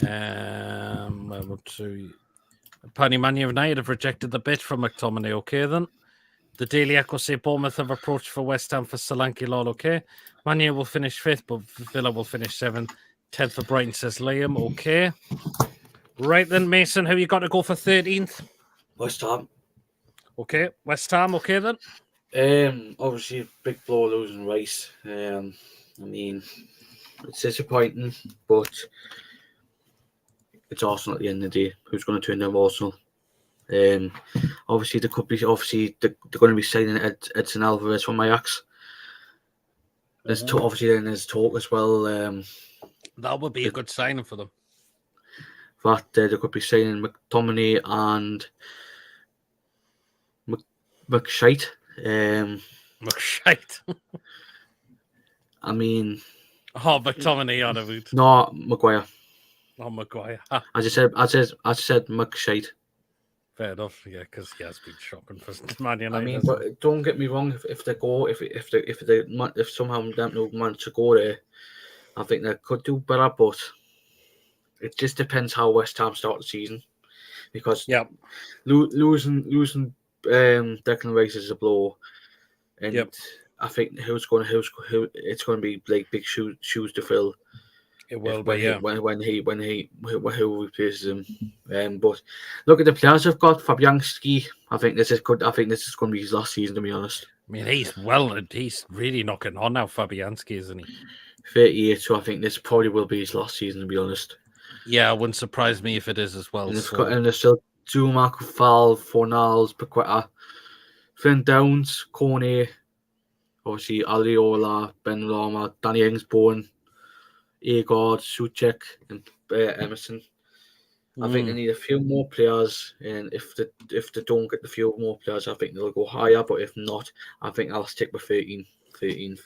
Apparently, Man United have rejected the bid from McTominay. Okay, then. The Daily Echo say Bournemouth have approached for West Ham for Solanke. Lol. Okay, Man U will finish 5th, but Villa will finish 7th. 10th for Brighton, says Liam. Okay. Right then, Mason, who you got to go for 13th? West Ham. Okay, West Ham. Okay then. Obviously, big blow losing Rice. I mean, it's disappointing, but it's Arsenal at the end of the day. Who's going to turn down Arsenal? Obviously, they're going to be signing Edson Alvarez from Ajax. There's there's talk as well. That would be a good signing for them. That they could be signing McTominay and McShite. McShite. I mean, McTominay on a boot. No, Maguire. Oh, Maguire. I said McShite. Fair enough, yeah, because he has been shocking for Man United. I mean, but don't get me wrong. If somehow they don't manage to go there, I think they could do better. But it just depends how West Ham start the season, because losing Declan Rice is a blow, and I think it's going to be like big shoes to fill. It will be, when who replaces him. But look at the players they've got. Fabianski, I think this is good. I think this is going to be his last season, to be honest. I mean, he's really knocking on now, Fabianski, isn't he? 38, so I think this probably will be his last season, to be honest. Yeah, it wouldn't surprise me if it is as well. And there's still Zuma, Kufal, Fornals, Paqueta, Flynn Downs, Kone, obviously Aliola, Ben Rama, Danny Ingsborn, Agard, Suchek, and Emerson. I think they need a few more players, and if they don't get the few more players, I think they'll go higher. But if not, I think I'll stick with 13th.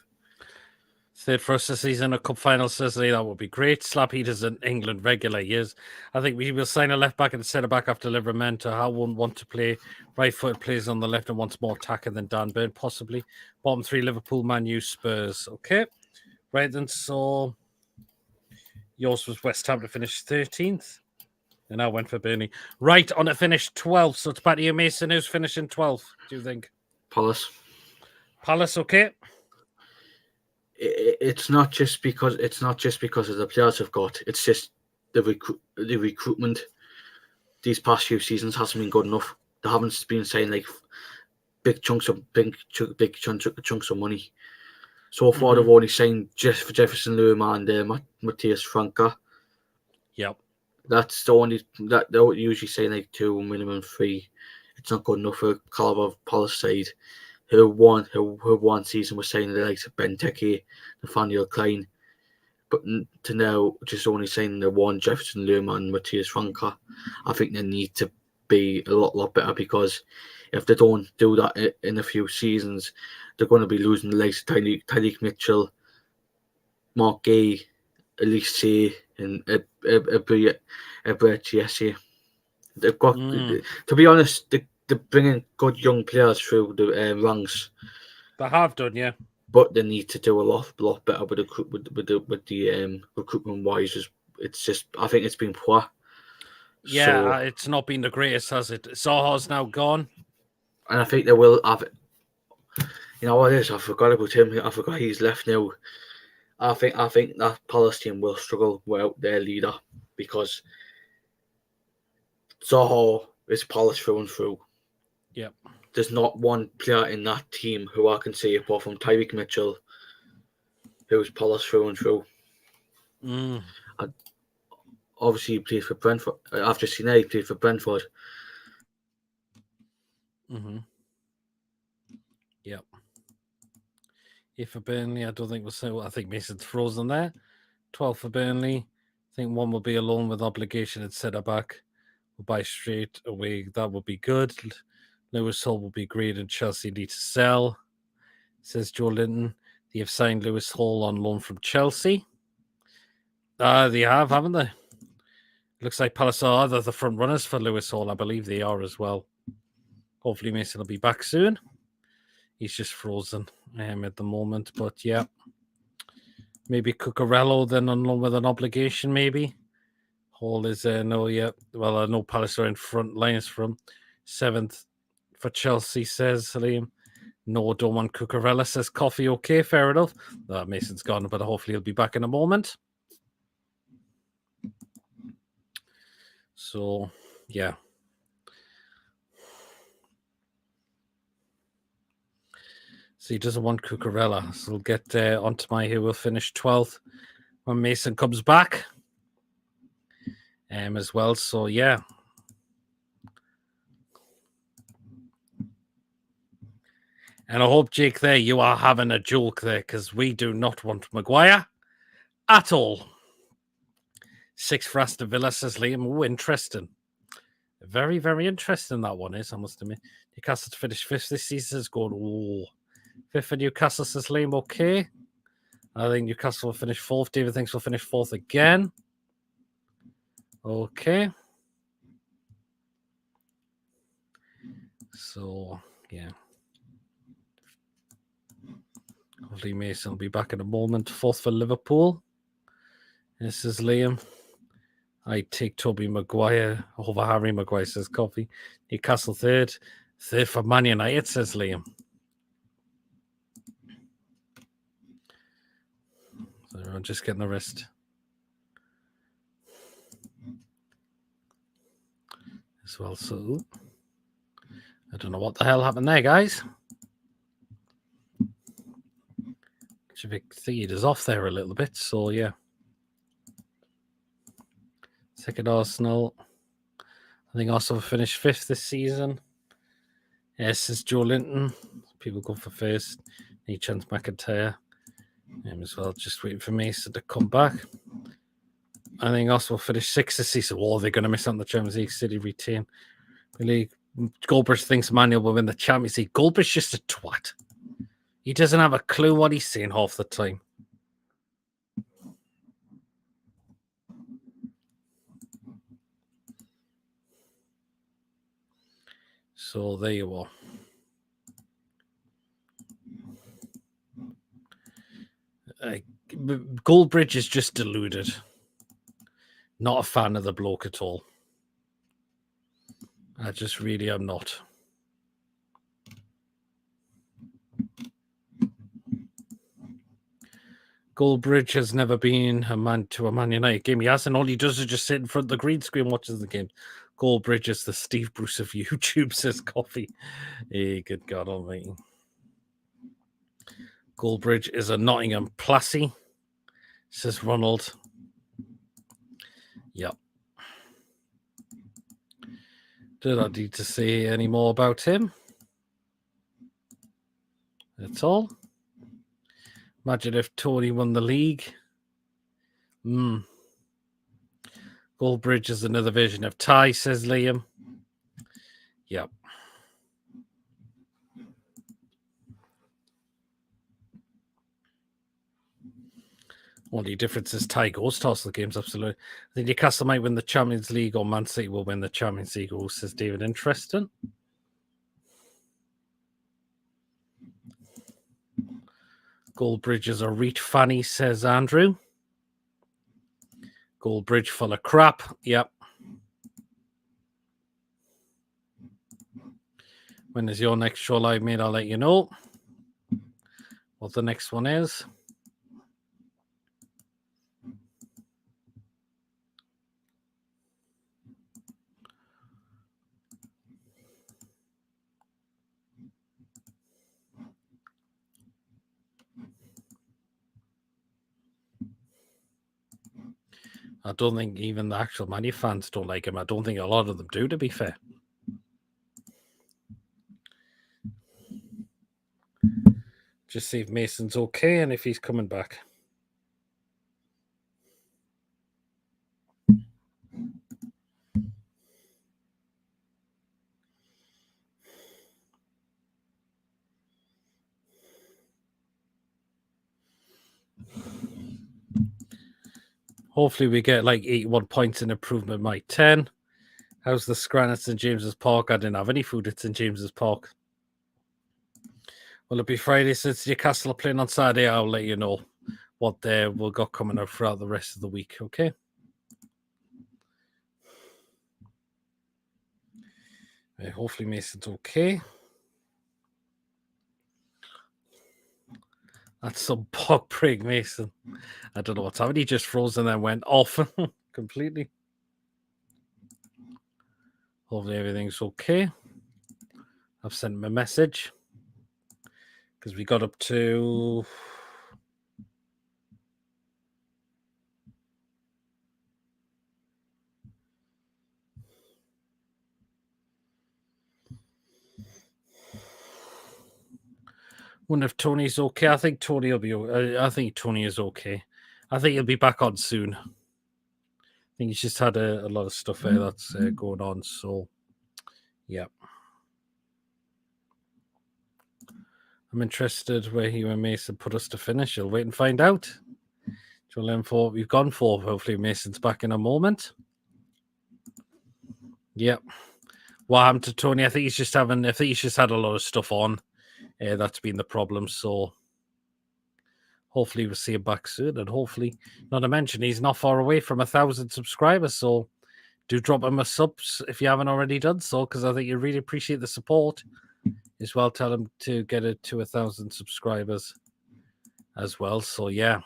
Third for us this season, a cup final, Cicely. That would be great. Slapheat is an England regular years. I think we will sign a left back and a centre back after Livramento. How wouldn't want to play right-footed players on the left and wants more attacking than Dan Burn, possibly. Bottom three: Liverpool, Man U, Spurs. Okay, right then. So yours was West Ham to finish 13th. And I went for Burnley. Right on to finish 12th. So it's back to you, Mason. Who's finishing 12th, do you think? Palace, okay. It's not just because of the players they've got. It's just the recruitment. These past few seasons hasn't been good enough. They haven't been saying like big chunks of money. So far, they've only signed just for Jefferson Lerma and Matthias Franca. Yep. That's the only that they would usually say like 2, minimum 3. It's not good enough for a caliber of Palace side who one season was saying the likes of Benteke, Nathaniel Klein, but to now just only saying the one Jefferson Lerma and Matthias Franca. I think they need to be a lot better, because if they don't do that in a few seasons, they're going to be losing the likes of Tyreek Mitchell, Mark Gay, Elise, and Jesse. They've got, to be honest, they're bringing good young players through the ranks. They have done, yeah. But they need to do a lot better with the recruitment wise. It's just, I think it's been poor. Yeah, it's not been the greatest, has it? Zaha's now gone, and I think they will have it. You know what it is? I forgot about him. I forgot he's left now. I think that Palace team will struggle without their leader, because Zaha is Palace through and through. Yeah. There's not one player in that team who I can say, apart from Tyreek Mitchell, who's Palace through and through. Obviously, he played for Brentford. After Cine, he played for Brentford. Yep. If for Burnley, I don't think we'll say. I think Mason's frozen there. 12 for Burnley. I think one will be a loan with obligation at centre back. We'll buy straight away. That would be good. Lewis Hall will be great, and Chelsea need to sell. Says Joe Linton. They have signed Lewis Hall on loan from Chelsea. They have, haven't they? Looks like Palace are the front runners for Lewis Hall. I believe they are as well. Hopefully Mason will be back soon. He's just frozen at the moment. But yeah, maybe Cucurella then on loan with an obligation, maybe. Hall is no, yeah. Well, I know Palace are in front lines from 7th for Chelsea, says Liam. No, don't want Cucurella, says Coffee. Okay, fair enough. Mason's gone, but hopefully he'll be back in a moment. So, yeah. So he doesn't want Cucurella. So we'll get onto my who will finish 12th when Mason comes back. as well. So, yeah. And I hope, Jake, there you are having a joke there, because we do not want Maguire at all. 6 for Aston Villa, says Liam. Oh, interesting. Very, very interesting that one is, I must admit. Newcastle to finish 5th this season is going, oh. 5th for Newcastle, says Liam. Okay. I think Newcastle will finish 4th. David thinks we'll finish 4th again. Okay. So, yeah. Hopefully Mason will be back in a moment. 4th for Liverpool. This is Liam. I take Toby Maguire over Harry Maguire, says Coffee. Newcastle 3rd. 3rd for Man United, says Liam. So I'm just getting the rest. As well, so I don't know what the hell happened there, guys. Civic Theed is off there a little bit, so yeah. Second Arsenal. I think Arsenal finished 5th this season. Yes, it's Joe Linton. People go for first. Need Chance McIntyre. Him as well. Just waiting for Mason to come back. I think Arsenal finish 6th this season. Oh, they're going to miss out on the Champions League. City retain. Really, Goldbridge thinks Manuel will win the Champions League. Goldbridge's just a twat. He doesn't have a clue what he's saying half the time. So there you are. Goldbridge is just deluded. Not a fan of the bloke at all. I just really am not. Goldbridge has never been a Man United game. He hasn't. All he does is just sit in front of the green screen watches the game. Goldbridge is the Steve Bruce of YouTube, says Coffee. Hey, good God almighty. Goldbridge is a Nottingham Plassy, says Ronald. Yep. Did I need to say any more about him? That's all. Imagine if Tony won the league. Goldbridge is another version of Ty, says Liam. Yep. Only difference is Ty goes to the games, absolutely. I think Newcastle might win the Champions League or Man City will win the Champions League, says David. Interesting. Goldbridge is a reach fanny, says Andrew. Goldbridge full of crap. Yep. When is your next show live, mate? I'll let you know what the next one is. I don't think even the actual Man U fans don't like him. I don't think a lot of them do, to be fair. Just see if Mason's okay and if he's coming back. Hopefully we get like 81 points in improvement my 10. How's the scran at St. James's Park? I didn't have any food at St. James's Park. Will it be Friday since Newcastle are playing on Saturday? I'll let you know what we've got coming up throughout the rest of the week, okay? Hopefully Mason's okay. That's some bog prig, Mason. I don't know what's happened. He just froze and then went off completely. Hopefully everything's okay. I've sent him a message because we got up to... Wonder if Tony's okay. I think Tony will be. I think Tony is okay. I think he'll be back on soon. I think he's just had a lot of stuff there that's going on. So, yeah. I'm interested where he and Mason put us to finish. I'll wait and find out. We'll learn for what we've gone for. Hopefully, Mason's back in a moment. Yep. What happened to Tony? I think he's just had a lot of stuff on. That's been the problem. So hopefully we'll see him back soon. And hopefully, not to mention, he's not far away from 1,000 subscribers. So do drop him a subs if you haven't already done so, because I think you really appreciate the support. As well, tell him to get it to 1,000 subscribers as well. So yeah.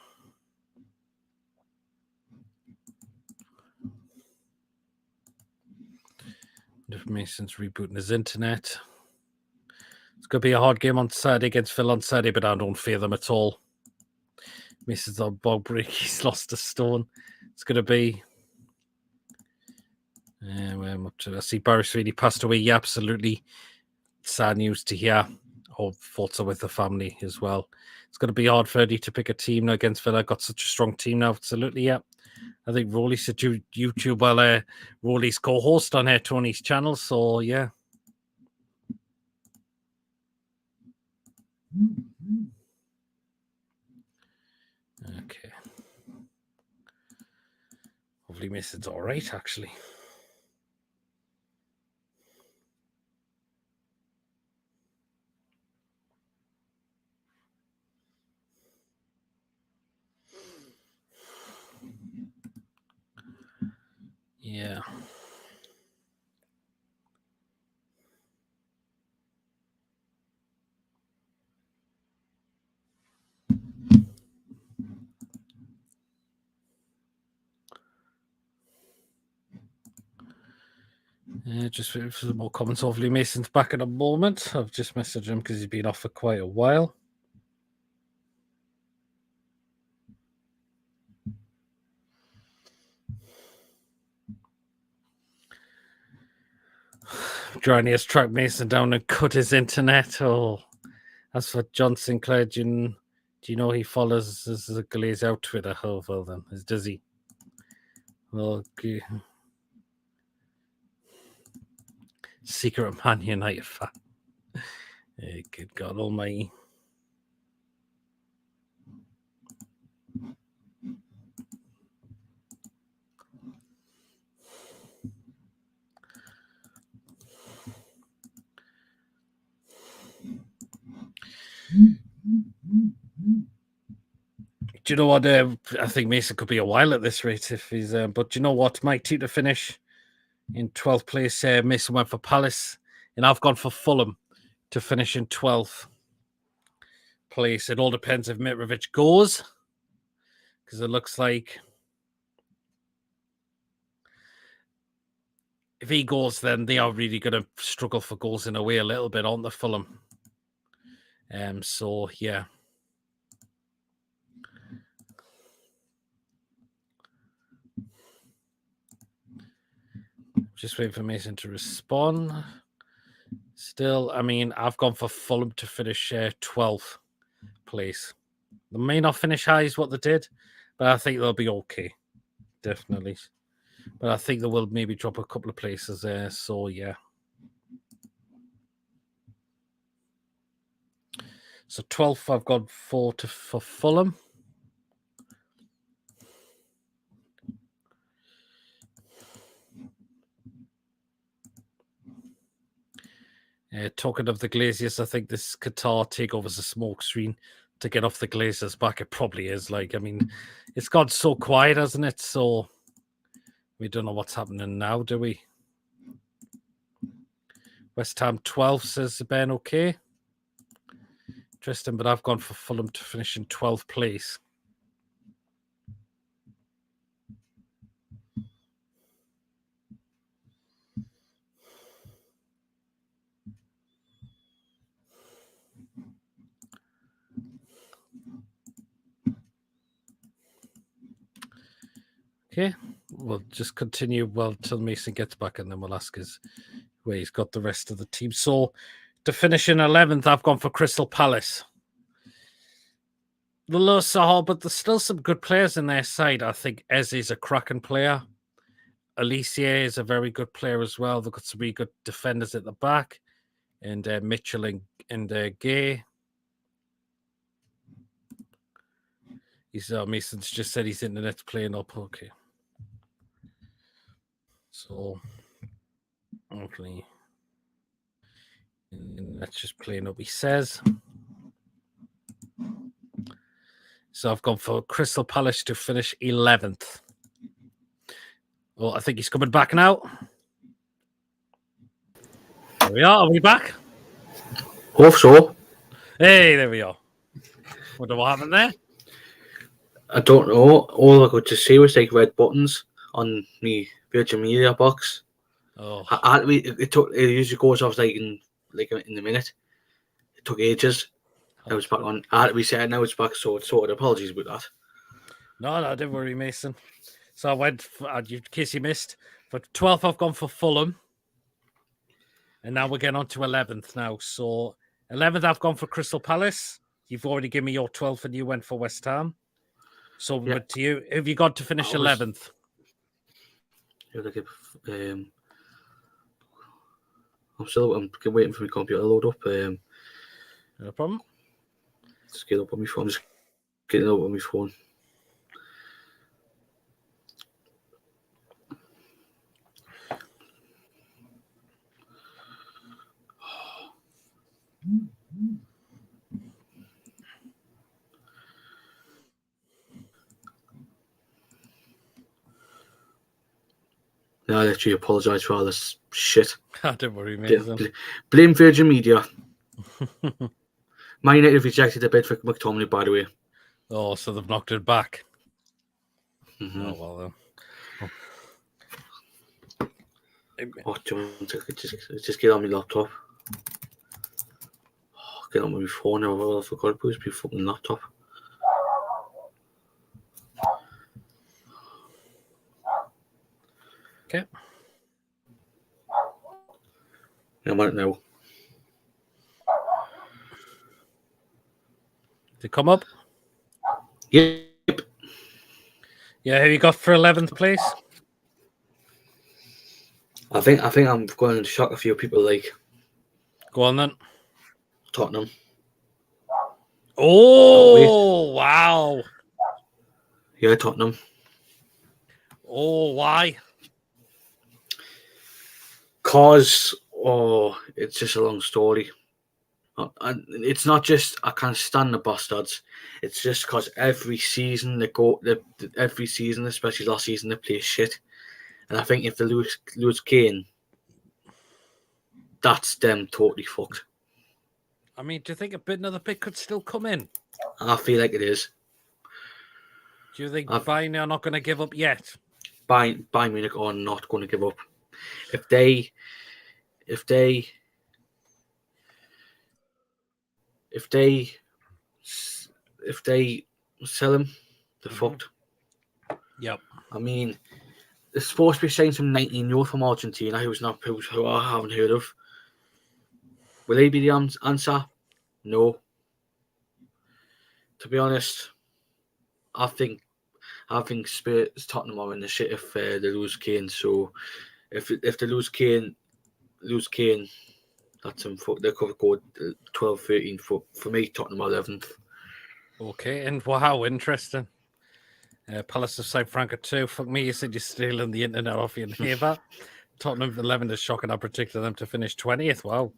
If Mason's rebooting his internet. It's going to be a hard game on Saturday against Phil on Saturday, but I don't fear them at all. Mason's on bog break. He's lost a stone. It's going to be... where I'm up to. I see Boris really passed away. Yeah, absolutely. Sad news to hear. Hope thoughts are with the family as well. It's going to be hard for Eddie to pick a team now against Villa. Got such a strong team now. Absolutely, yeah. I think Rolly said YouTube while Rolly's co-host on Tony's channel. So, yeah. Okay. Hopefully Mason's all right, actually. Yeah. Just waiting for some more comments. Hopefully Mason's back in a moment. I've just messaged him because he's been off for quite a while. Johnny has tracked Mason down and cut his internet. Oh, as for John Sinclair, do you know he follows the Glaze Out Twitter? Oh, well then, does he? Well, okay. Secret Man United fan. Good God Almighty. Do you know what? I think Mason could be a while at this rate if he's. But do you know what? My team to finish in 12th place. Mason went for Palace, and I've gone for Fulham to finish in 12th place. It all depends if Mitrovic goes, because it looks like if he goes, then they are really going to struggle for goals in a way a little bit on the Fulham. So yeah. Just waiting for Mason to respond. Still, I mean, I've gone for Fulham to finish 12th place. They may not finish high as what they did, but I think they'll be okay. Definitely. But I think they will maybe drop a couple of places there. So, yeah. So, 12th, I've got for Fulham. Talking of the Glazers, I think this Qatar takeover is a smoke screen to get off the Glazers back. It probably is. Like, I mean, it's got so quiet, hasn't it? So we don't know what's happening now, do we? West Ham 12, says Ben. Okay. Interesting, but I've gone for Fulham to finish in 12th place. Okay, we'll just continue till Mason gets back, and then we'll ask where he's got the rest of the team. So to finish in 11th, I've gone for Crystal Palace the low Sahar, but there's still some good players in their side. I think Ez is a cracking player. Alicia is a very good player as well. They've got some really good defenders at the back, and Mitchell and Gay. He's Mason's just said his internet's playing up. Okay, so hopefully that's just playing up. He says. So I've gone for Crystal Palace to finish 11th. Well, I think he's coming back now. There we are. Are we back? Hope so. Hey, there we are. Wonder what happened there. I don't know. All I could just see was like red buttons on the Virgin Media box. Oh, it usually goes off like in a minute. It took ages. I was back on. I had to reset it. Now it's back. So apologies about that. No, don't worry, Mason. So I went, in case you missed, for 12th, I've gone for Fulham. And now we're getting on to 11th now. So 11th, I've gone for Crystal Palace. You've already given me your 12th and you went for West Ham. So Yeah. to you, who have you got to finish 11th? I'm waiting for my computer to load up. No problem. Just get up on my phone. Just getting up on my phone. I actually apologise for all this shit. Don't worry, Mason. Blame Virgin Media. Man United rejected a bid for McTominay, by the way. Oh, so they've knocked it back. Mm-hmm. Oh, well then. Oh, just get on my laptop. Get on my phone now. I forgot to put my fucking laptop. Okay. I'm on it now. Did it come up? Yep. Yeah, who you got for 11th place? I think I'm going to shock a few people. Like, go on then. Tottenham. Oh, wow. Yeah, Tottenham. Oh, why? Cause it's just a long story. And it's not just I can't stand the bastards. It's just because every season every season, especially last season, they play shit. And I think if they lose Kane, that's them totally fucked. I mean, do you think another bid could still come in? I feel like it is. Do you think Bayern are not going to give up yet? Bayern Munich are not going to give up. If they sell him, they're fucked. Yep. I mean, they're supposed to be saying some 19-year-old from Argentina who I haven't heard of. Will he be the answer? No. To be honest, I think Tottenham are in the shit if they lose Kane. So if they lose Kane, that's them. They could go 12, 13 for me. Tottenham 11th. Okay, and wow, interesting. Palace of South Franca 2. Fuck me, you said you're stealing the internet off your neighbour. Tottenham 11 is shocking. I predicted them to finish 20th. Wow.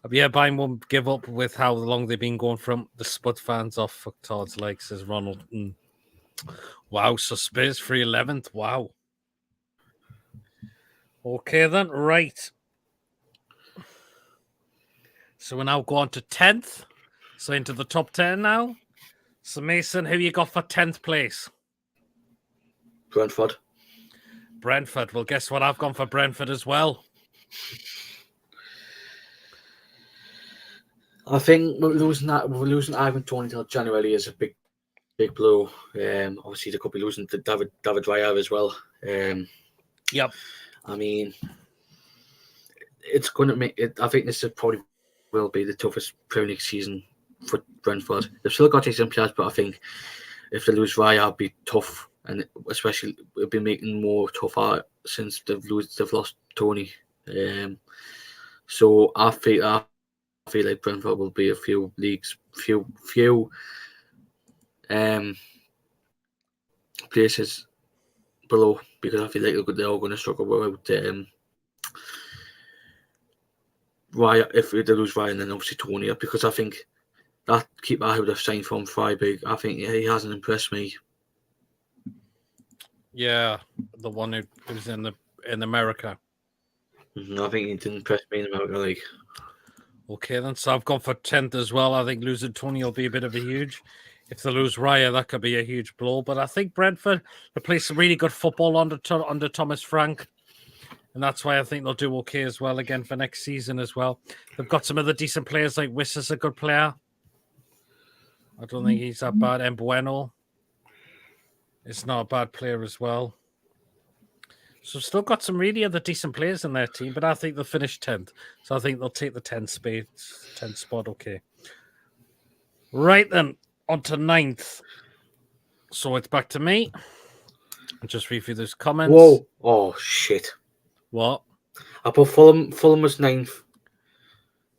Yeah, Bayern won't give up with how long they've been going from the Spud fans off fucktards like, says Ronald. Wow, so Spurs for 11th. Wow. Okay then, right. So we're now going to 10th. So into the top 10 now. So Mason, who you got for 10th place? Brentford. Well, guess what? I've gone for Brentford as well. I think losing Ivan Toney till January is a big blow. Obviously, they could be losing to David Raya as well. Yep. I mean, it's going to make it. I think this probably will be the toughest Premier League season for Brentford. They've still got decent players, but I think if they lose Raya, it'll be tough, and especially it'll be making more tougher since they've lost Tony. So I feel like Brentford will be a few places below, because I feel like they're all going to struggle without Raya. If they lose Ryan, then obviously Tony, because I think that keeper who they've signed from Freiburg, I think he hasn't impressed me. Yeah, the one who was in America. I think he didn't impress me in America. Like, okay, then so I've gone for 10th as well. I think losing Tony will be a bit of a huge. If they lose Raya, that could be a huge blow. But I think Brentford, they play some really good football under Thomas Frank. And that's why I think they'll do okay as well again for next season as well. They've got some other decent players, like Wissa's a good player. I don't think he's that bad. Mbueno is not a bad player as well. So still got some really other decent players in their team, but I think they'll finish 10th. So I think they'll take the 10th spot, okay. Right then, on to 9th. So it's back to me. I'll just read through those comments. Whoa. Oh, shit. What? I put Fulham was 9th,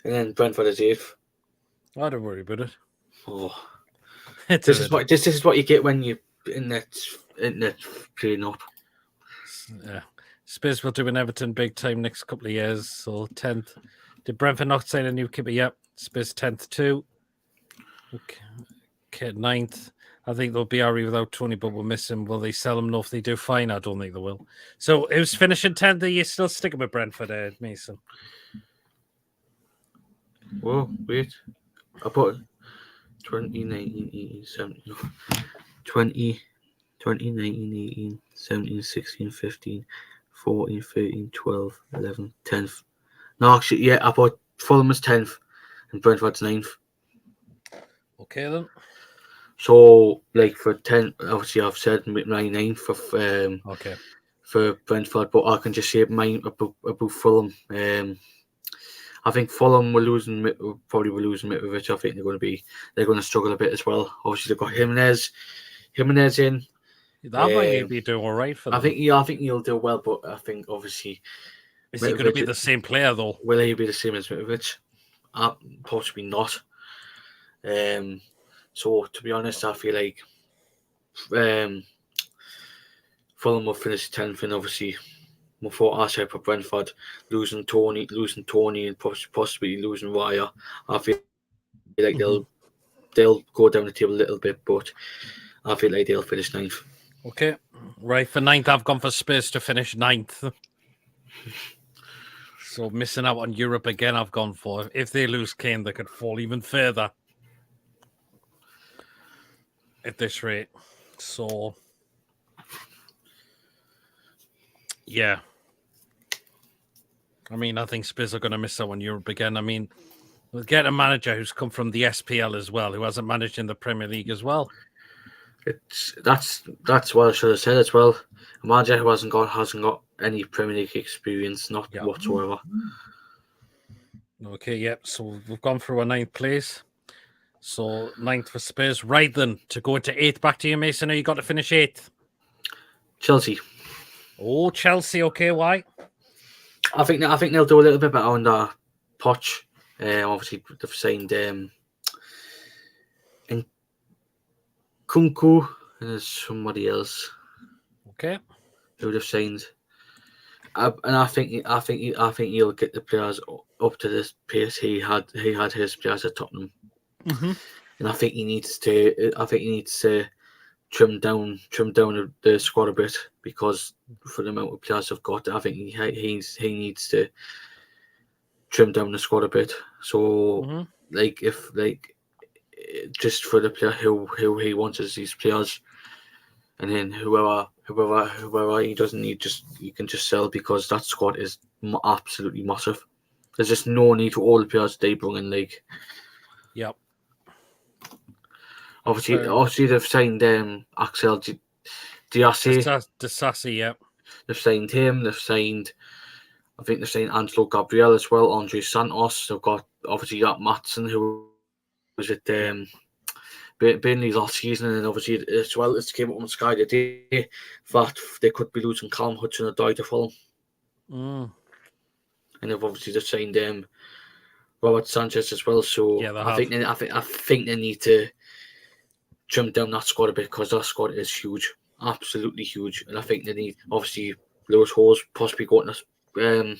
and then Brentford is 8th. I don't worry about it. Oh, this is what you get when you in that playing up. Yeah, Spurs will do an Everton big time next couple of years. So 10th. Did Brentford not sign a new keeper? Yep. Spurs 10th too. Okay, 9th. I think they'll be alright without Tony, but we'll miss him. Will they sell him? No, if they do, fine. I don't think they will. So who's finishing 10th? Are you still sticking with Brentford, Mason? Whoa, wait. I put 2019, 18, 17, 20, 2019, 18, 17, 16, 15, 14, 13, 12, 11, 10th. No, actually, yeah, I put Fulham as 10th and Brentford's 9th. Okay, then. So, like, for 10, obviously, I've said my 9th for Brentford, but I can just say mine about Fulham. I think Fulham will probably losing Mitrovic. I think they're going to struggle a bit as well. Obviously, they've got Jimenez in. That might be doing all right for them. I think he'll do well, but I think obviously is he going to be the same player though? Will he be the same as Mitrovic? Possibly not. So to be honest, I feel like Fulham will finish 10th, and obviously before I said for Brentford losing Tony, and possibly losing Raya, I feel like they'll go down the table a little bit, but I feel like they'll finish 9th. Okay, right, for 9th, I've gone for Spurs to finish 9th. So missing out on Europe again, I've gone for. If they lose Kane, they could fall even further at this rate. So, yeah. I mean, I think Spurs are going to miss out on Europe again. I mean, we'll get a manager who's come from the SPL as well, who hasn't managed in the Premier League as well. That's what I should have said as well. A manager who hasn't got any Premier League experience, whatsoever. Okay, yep. So we've gone through a 9th place. So 9th for Spurs. Right then, to go into 8th. Back to you, Mason. Or you got to finish 8th? Chelsea. Oh, Chelsea. Okay, why? I think they'll do a little bit better under Poch. Obviously, they've signed Kunku, and there's somebody else. Okay. Who they've signed. And I think he'll get the players up to this pace he had his players at Tottenham. Mm-hmm. And I think he needs to trim down the squad a bit, because for the amount of players they've got, I think he needs to trim down the squad a bit. So just for the player who he wants as these players, and then whoever he doesn't need, you can just sell, because that squad is absolutely massive. There's just no need for all the players they bring in. Yep. Obviously they've signed Axel Disasi, yep. They've signed him. I think they've signed Angelo Gabriel as well. Andre Santos. They've got Maatsen, who was it Burnley last season, and then obviously as well as came up on Sky today that they could be losing Callum Hudson-Odoi to Fulham, and they've obviously just signed Robert Sanchez as well. So Yeah, they I think I think they need to trim down that squad a bit, because that squad is huge, absolutely huge, and I think they need, obviously, Lewis Hall's possibly going to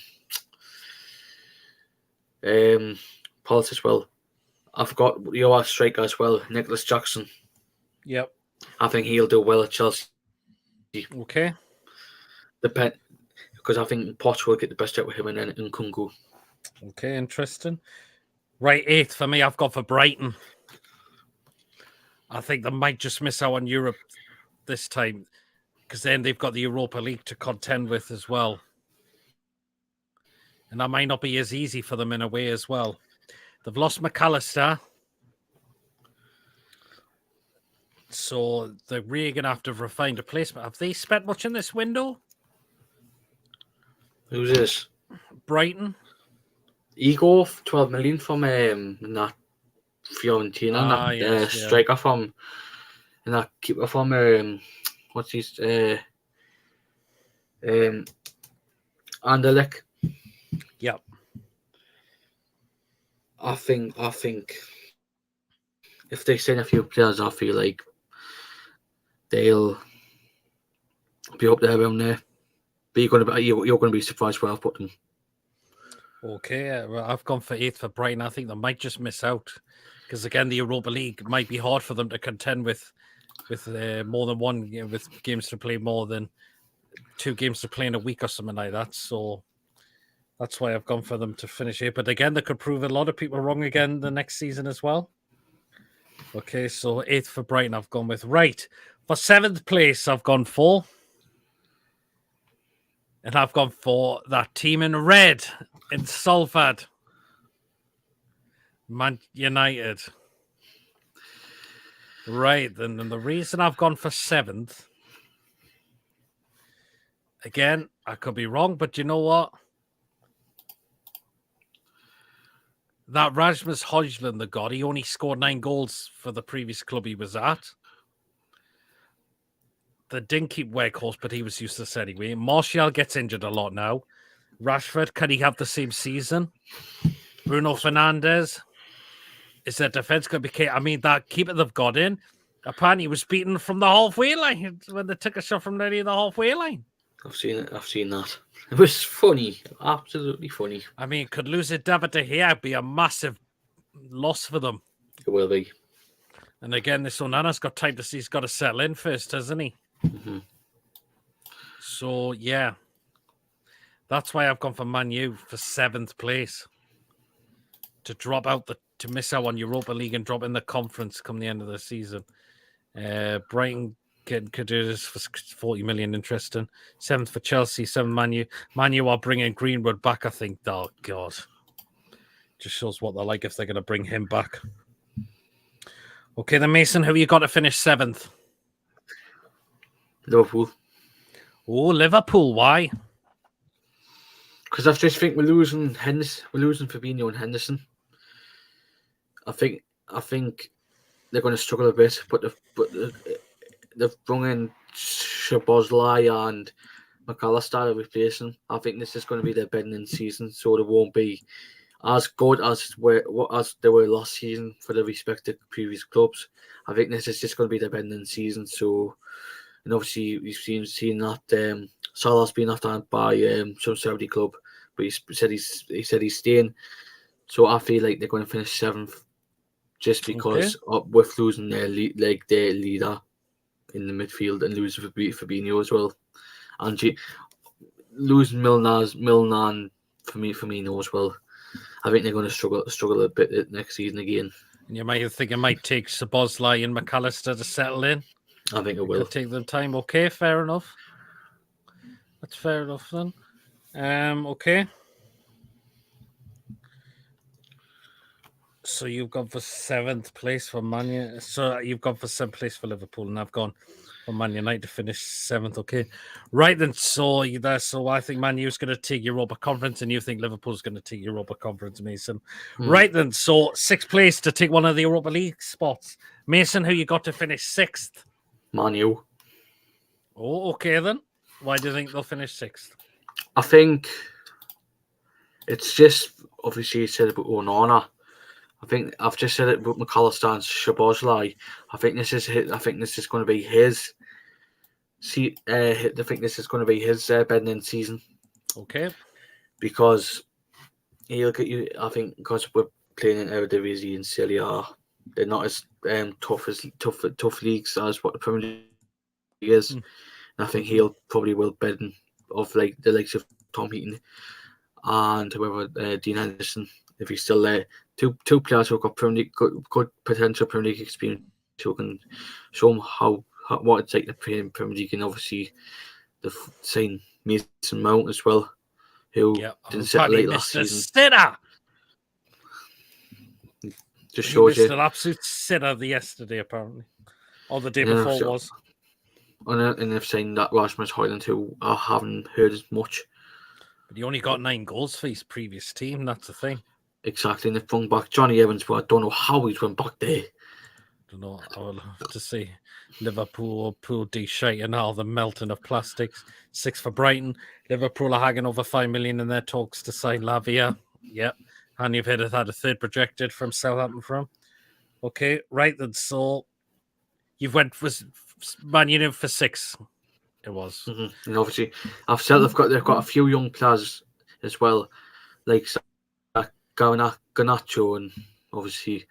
Palace as well. I've got your striker as well, Nicholas Jackson. Yep. I think he'll do well at Chelsea. Okay. Because I think Poch will get the best out of him, and then Nkunku. Okay, interesting. Right, 8th for me. I've got for Brighton. I think they might just miss out on Europe this time, because then they've got the Europa League to contend with as well. And that might not be as easy for them in a way as well. They've lost McAllister. So they're really going to have to refine a placement. Have they spent much in this window? Who's this? Brighton. Igor, 12 million from that Fiorentina, striker from, and that keeper from what's his Anderlecht. Yep. I think if they sign a few players, I feel like they'll be up there around there. But you're going to be surprised where I've put them. Okay, well, I've gone for 8th for Brighton. I think they might just miss out, because again, the Europa League might be hard for them to contend with more than one, with games to play, more than 2 games to play in a week or something like that. So that's why I've gone for them to finish it. But again, they could prove a lot of people wrong again the next season as well. Okay, so 8th for Brighton I've gone with. Right, for 7th place I've gone for. And I've gone for that team in red in Salford. Man United. Right, and the reason I've gone for 7th, again, I could be wrong, but you know what? That Rasmus Højlund they got, he only scored 9 goals for the previous club he was at. They didn't keep Weghorst, but he was useless anyway. Martial gets injured a lot now. Rashford, can he have the same season? Bruno Fernandes, is their defense going to be... I mean, that keeper they've got in, apparently was beaten from the halfway line when they took a shot from nearly the halfway line. I've seen it. I've seen that. It was funny. Absolutely funny. I mean, could losing David De Gea be a massive loss for them? It will be. And again, this Onana's got time to see. He's got to settle in first, hasn't he? Mm-hmm. So, yeah. That's why I've gone for Man U for 7th place. To drop out, to miss out on Europa League and drop in the conference come the end of the season. Brighton could do this for 40 million. Interesting. 7th for Chelsea, 7th Man U. Man U are bringing Greenwood back, I think. Oh, God. Just shows what they're like if they're going to bring him back. Okay, then, Mason, who you got to finish 7th? Liverpool. Oh, Liverpool. Why? Because I just think we're losing Henderson. We're losing Fabinho and Henderson. I think they're going to struggle a bit, but they've brought in Szoboszlai and McAllister to replace them. I think this is going to be their bedding season, so they won't be as good as they were last season for the respective previous clubs. I think this is just going to be their bedding season. So, and obviously we've seen that Salah's been knocked out by some Saudi club, but he said he's staying. So I feel like they're going to finish 7th, just because with losing their leader in the midfield and losing Fabinho as well, and losing Milner and Firmino as well. I think they're going to struggle a bit next season again. And you might think it might take Szoboszlai and McAllister to settle in. I think it will. Could take them time. Okay, fair enough. That's fair enough then. Okay. So you've gone for 7th place for Man U. So you've gone for 7th place for Liverpool, and I've gone for Man United to finish 7th. Okay, right then. So you there. So I think Man U's going to take Europa Conference, and you think Liverpool's going to take Europa Conference, Mason. Right then. So 6th place to take one of the Europa League spots. Mason, who you got to finish 6th? Man U. Oh, okay then. Why do you think they'll finish 6th? I think it's just obviously you said about Onana. I think I've just said it about McAllister and Szoboszlai. I think this is going to be his. I think this is going to be his bedding season. Okay. Because he'll get you. I think because we're playing in Eredivisie and Serie A, they're not as tough leagues as what the Premier League is. And I think he'll probably will bedding of like the likes of Tom Heaton and whoever Dean Henderson, if he's still there. Two players who've got good potential Premier League experience who can show them what it's like to play in Premier League, and obviously the sign Mason Mount as well, who didn't set late last season. Sitter. Just shows you an absolute sitter yesterday, apparently, or the day before it was. And they've signed that Rasmus Højlund, who I haven't heard as much. But he only got 9 goals for his previous team. That's the thing. Exactly, and they've brought back Johnny Evans, but I don't know how he's went back there. Don't know. I will have to see. Liverpool, Pool D shite and all the melting of plastics. 6 for Brighton. Liverpool are hanging over 5 million in their talks to sign Lavia. Yep. And you've had a 3rd projected from Southampton from. Okay, right then. So you've went for Man United for 6. It was. Mm-hmm. And obviously, I've said they've got a few young players as well, like Garnacho, and obviously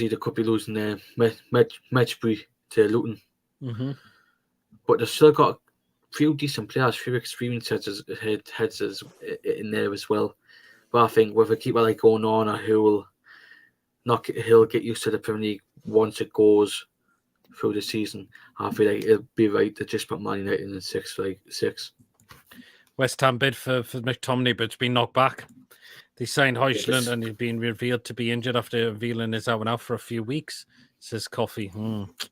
they could be losing Medjbury to Luton. Mm-hmm. But they've still got a few decent players, few experienced heads in there as well. But I think with a keeper like Onana, he'll get used to the Premier League once it goes through the season. I feel like it'll be right to just put Man United in the 6th. West Ham bid for McTominay, but it's been knocked back. They signed Højlund and he's been revealed to be injured after revealing his out and out for a few weeks. Says Coffee. Okay.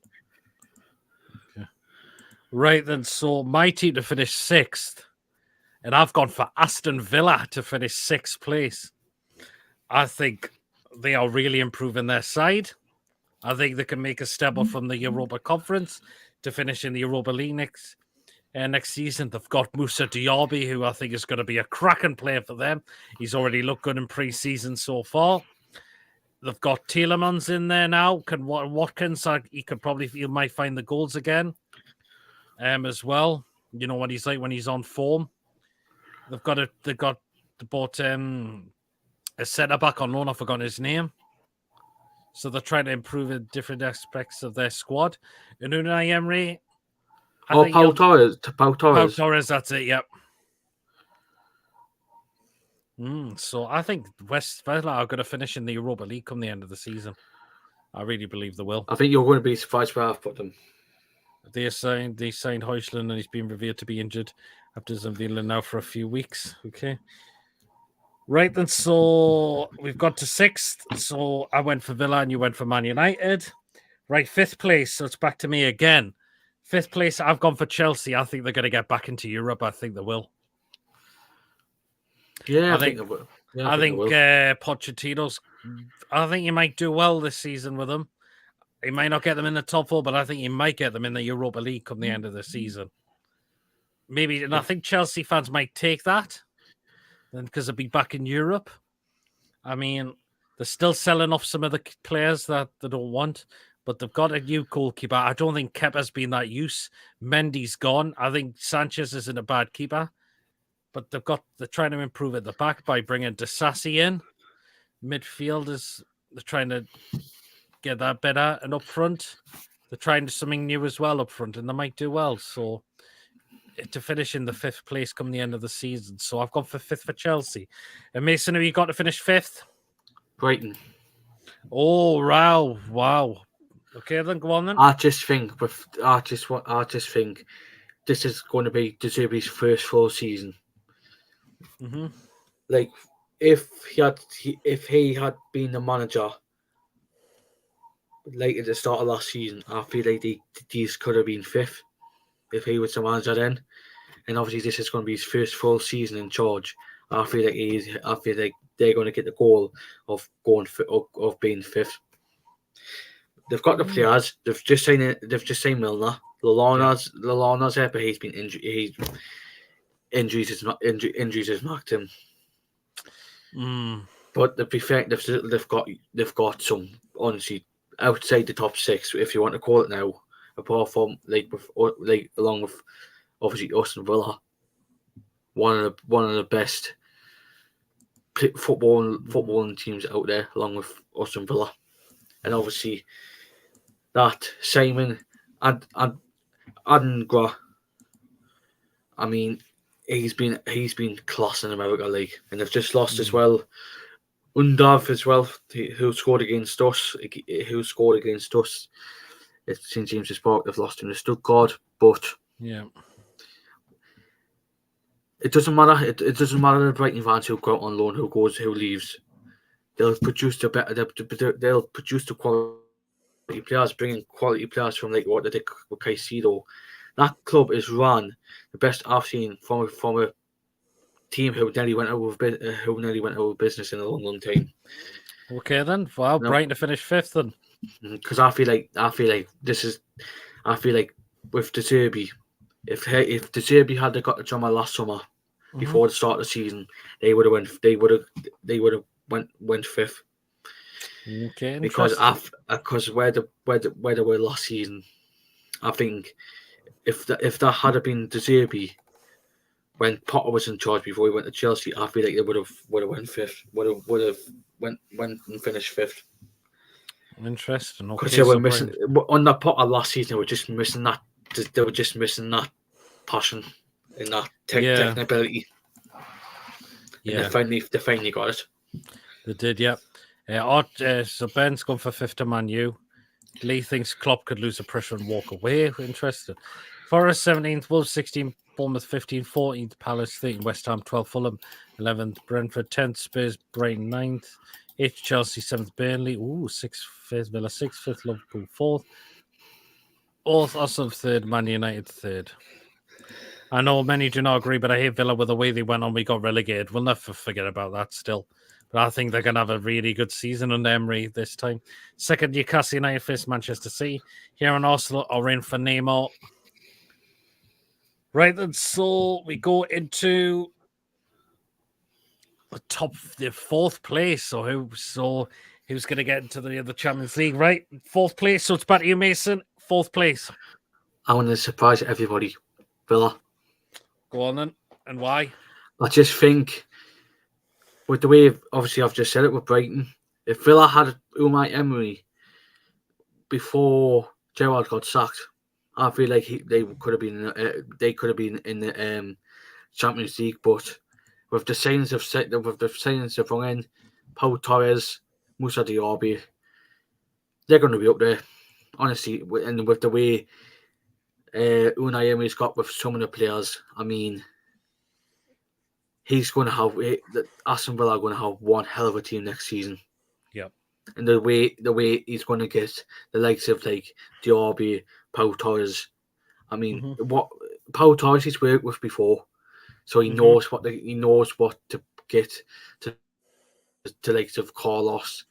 Right then, so my team to finish 6th, and I've gone for Aston Villa to finish 6th place. I think they are really improving their side. I think they can make a step up from the Europa Conference to finish in the Europa League next season. They've got Moussa Diaby, who I think is going to be a cracking player for them. He's already looked good in pre-season so far. They've got Tielemans in there now. Watkins, he might find the goals again, as well. You know what he's like when he's on form. They bought a centre back on loan. I've forgotten his name. So they're trying to improve in different aspects of their squad. And Unai Emery. Pau Torres. Pau Torres, that's it, yep. So I think West Villa are going to finish in the Europa League come the end of the season. I really believe they will. I think you're going to be surprised where I've put them. They signed Højlund and he's been revealed to be injured after Villa now for a few weeks. Okay. Right then, so we've got to 6th. So I went for Villa and you went for Man United. Right, 5th place. So it's back to me again. 5th place, I've gone for Chelsea. I think they're going to get back into Europe. I think they will. Yeah, I think they will. Yeah, I think Pochettino's. I think he might do well this season with them. He might not get them in the top 4, but I think he might get them in the Europa League come the end of the season. Maybe, and I think Chelsea fans might take that. Then because they'll be back in Europe. I mean, they're still selling off some of the players that they don't want, but they've got a new goalkeeper. I don't think Kepa's been that use. Mendy's gone. I think Sanchez isn't a bad keeper, but they're trying to improve at the back by bringing Disasi in. Midfielders, they're trying to get that better, and up front, they're trying something new as well up front, and they might do well. So to finish in the 5th place come the end of the season. So I've gone for 5th for Chelsea. And Mason, have you got to finish 5th? Brighton. Oh, wow. Okay, then go on then. I just think this is going to be De Zerbi's first full season. Mm-hmm. Like if he had been the manager like at the start of last season, I feel like these could have been fifth if he was the manager then. And obviously, this is going to be his first full season in charge. I feel like they're going to get the goal of of being fifth. They've got the players. They've just signed Milner. Lallana's there, but he's been injuries has knocked him. But to be fair, they've got some, honestly, outside the top six, if you want to call it now, apart from along with obviously Aston Villa, one of the best footballing teams out there, along with Aston Villa, and obviously that Simon and Adingra. I mean, he's been class in America League, and they've just lost as well. Undav as well, who scored against us. It's St James's Park. They've lost him to Stuttgart, but yeah, it doesn't matter. It doesn't matter the Brighton fans who go out on loan, who leaves. They'll produce They'll produce the quality players, bringing quality players from like what they did with Caicedo. That club is run the best I've seen from a team who nearly went out of business in a long time. Okay then. Well, Brighton to finish fifth then. Because I feel like with De Zerbi, if De Zerbi had got the drama last summer before the start of the season, they would have went fifth. Okay, because where they were last season, I think if that had been De Zerbi when Potter was in charge before he went to Chelsea, I feel like they would have went fifth. Would have went and finished fifth. Interesting. Okay, because they were missing on that Potter last season. They were just missing that. They were just missing that passion and that technicability. Yeah, and they finally got it. They did. Yeah. So Ben's gone for fifth to Man U. Lee thinks Klopp could lose the pressure and walk away. Interesting. Forest 17th, Wolves 16th, Bournemouth 15th, 14th, Palace 13th, West Ham 12th, Fulham 11th, Brentford 10th, Spurs, Brighton 9th, 8th, Chelsea 7th, Burnley 6th, 5th, Villa 6th, 5th, Liverpool 4th, 4th, Arsenal 3rd, Man United 3rd. I know many do not agree, but I hate Villa with the way they went on. We got relegated. We'll never forget about that still. But I think they're going to have a really good season under Emery this time. Second, Newcastle United, first, Manchester City. Here in Arsenal are in for Neymar. Right then, so we go into the fourth place. So who's going to get into the Champions League? Right, fourth place. So it's back to you, Mason. Fourth place. I want to surprise everybody, Villa. Go on then, and why? I just think with the way, obviously, I've just said it with Brighton. If Villa had Unai Emery before Gerrard got sacked, I feel like they could have been in the Champions League. But with the signings they've brought in, Pau Torres, Moussa Diaby, they're going to be up there, honestly. And with the way Unai Emery's got with some of the players, I mean, he's going to have Aston Villa are going to have one hell of a team next season. Yep. And the way he's going to get the likes of like Diaby, Pau Torres. I mean, what Pau Torres he's worked with before, so he knows what to get to the likes of Carlos,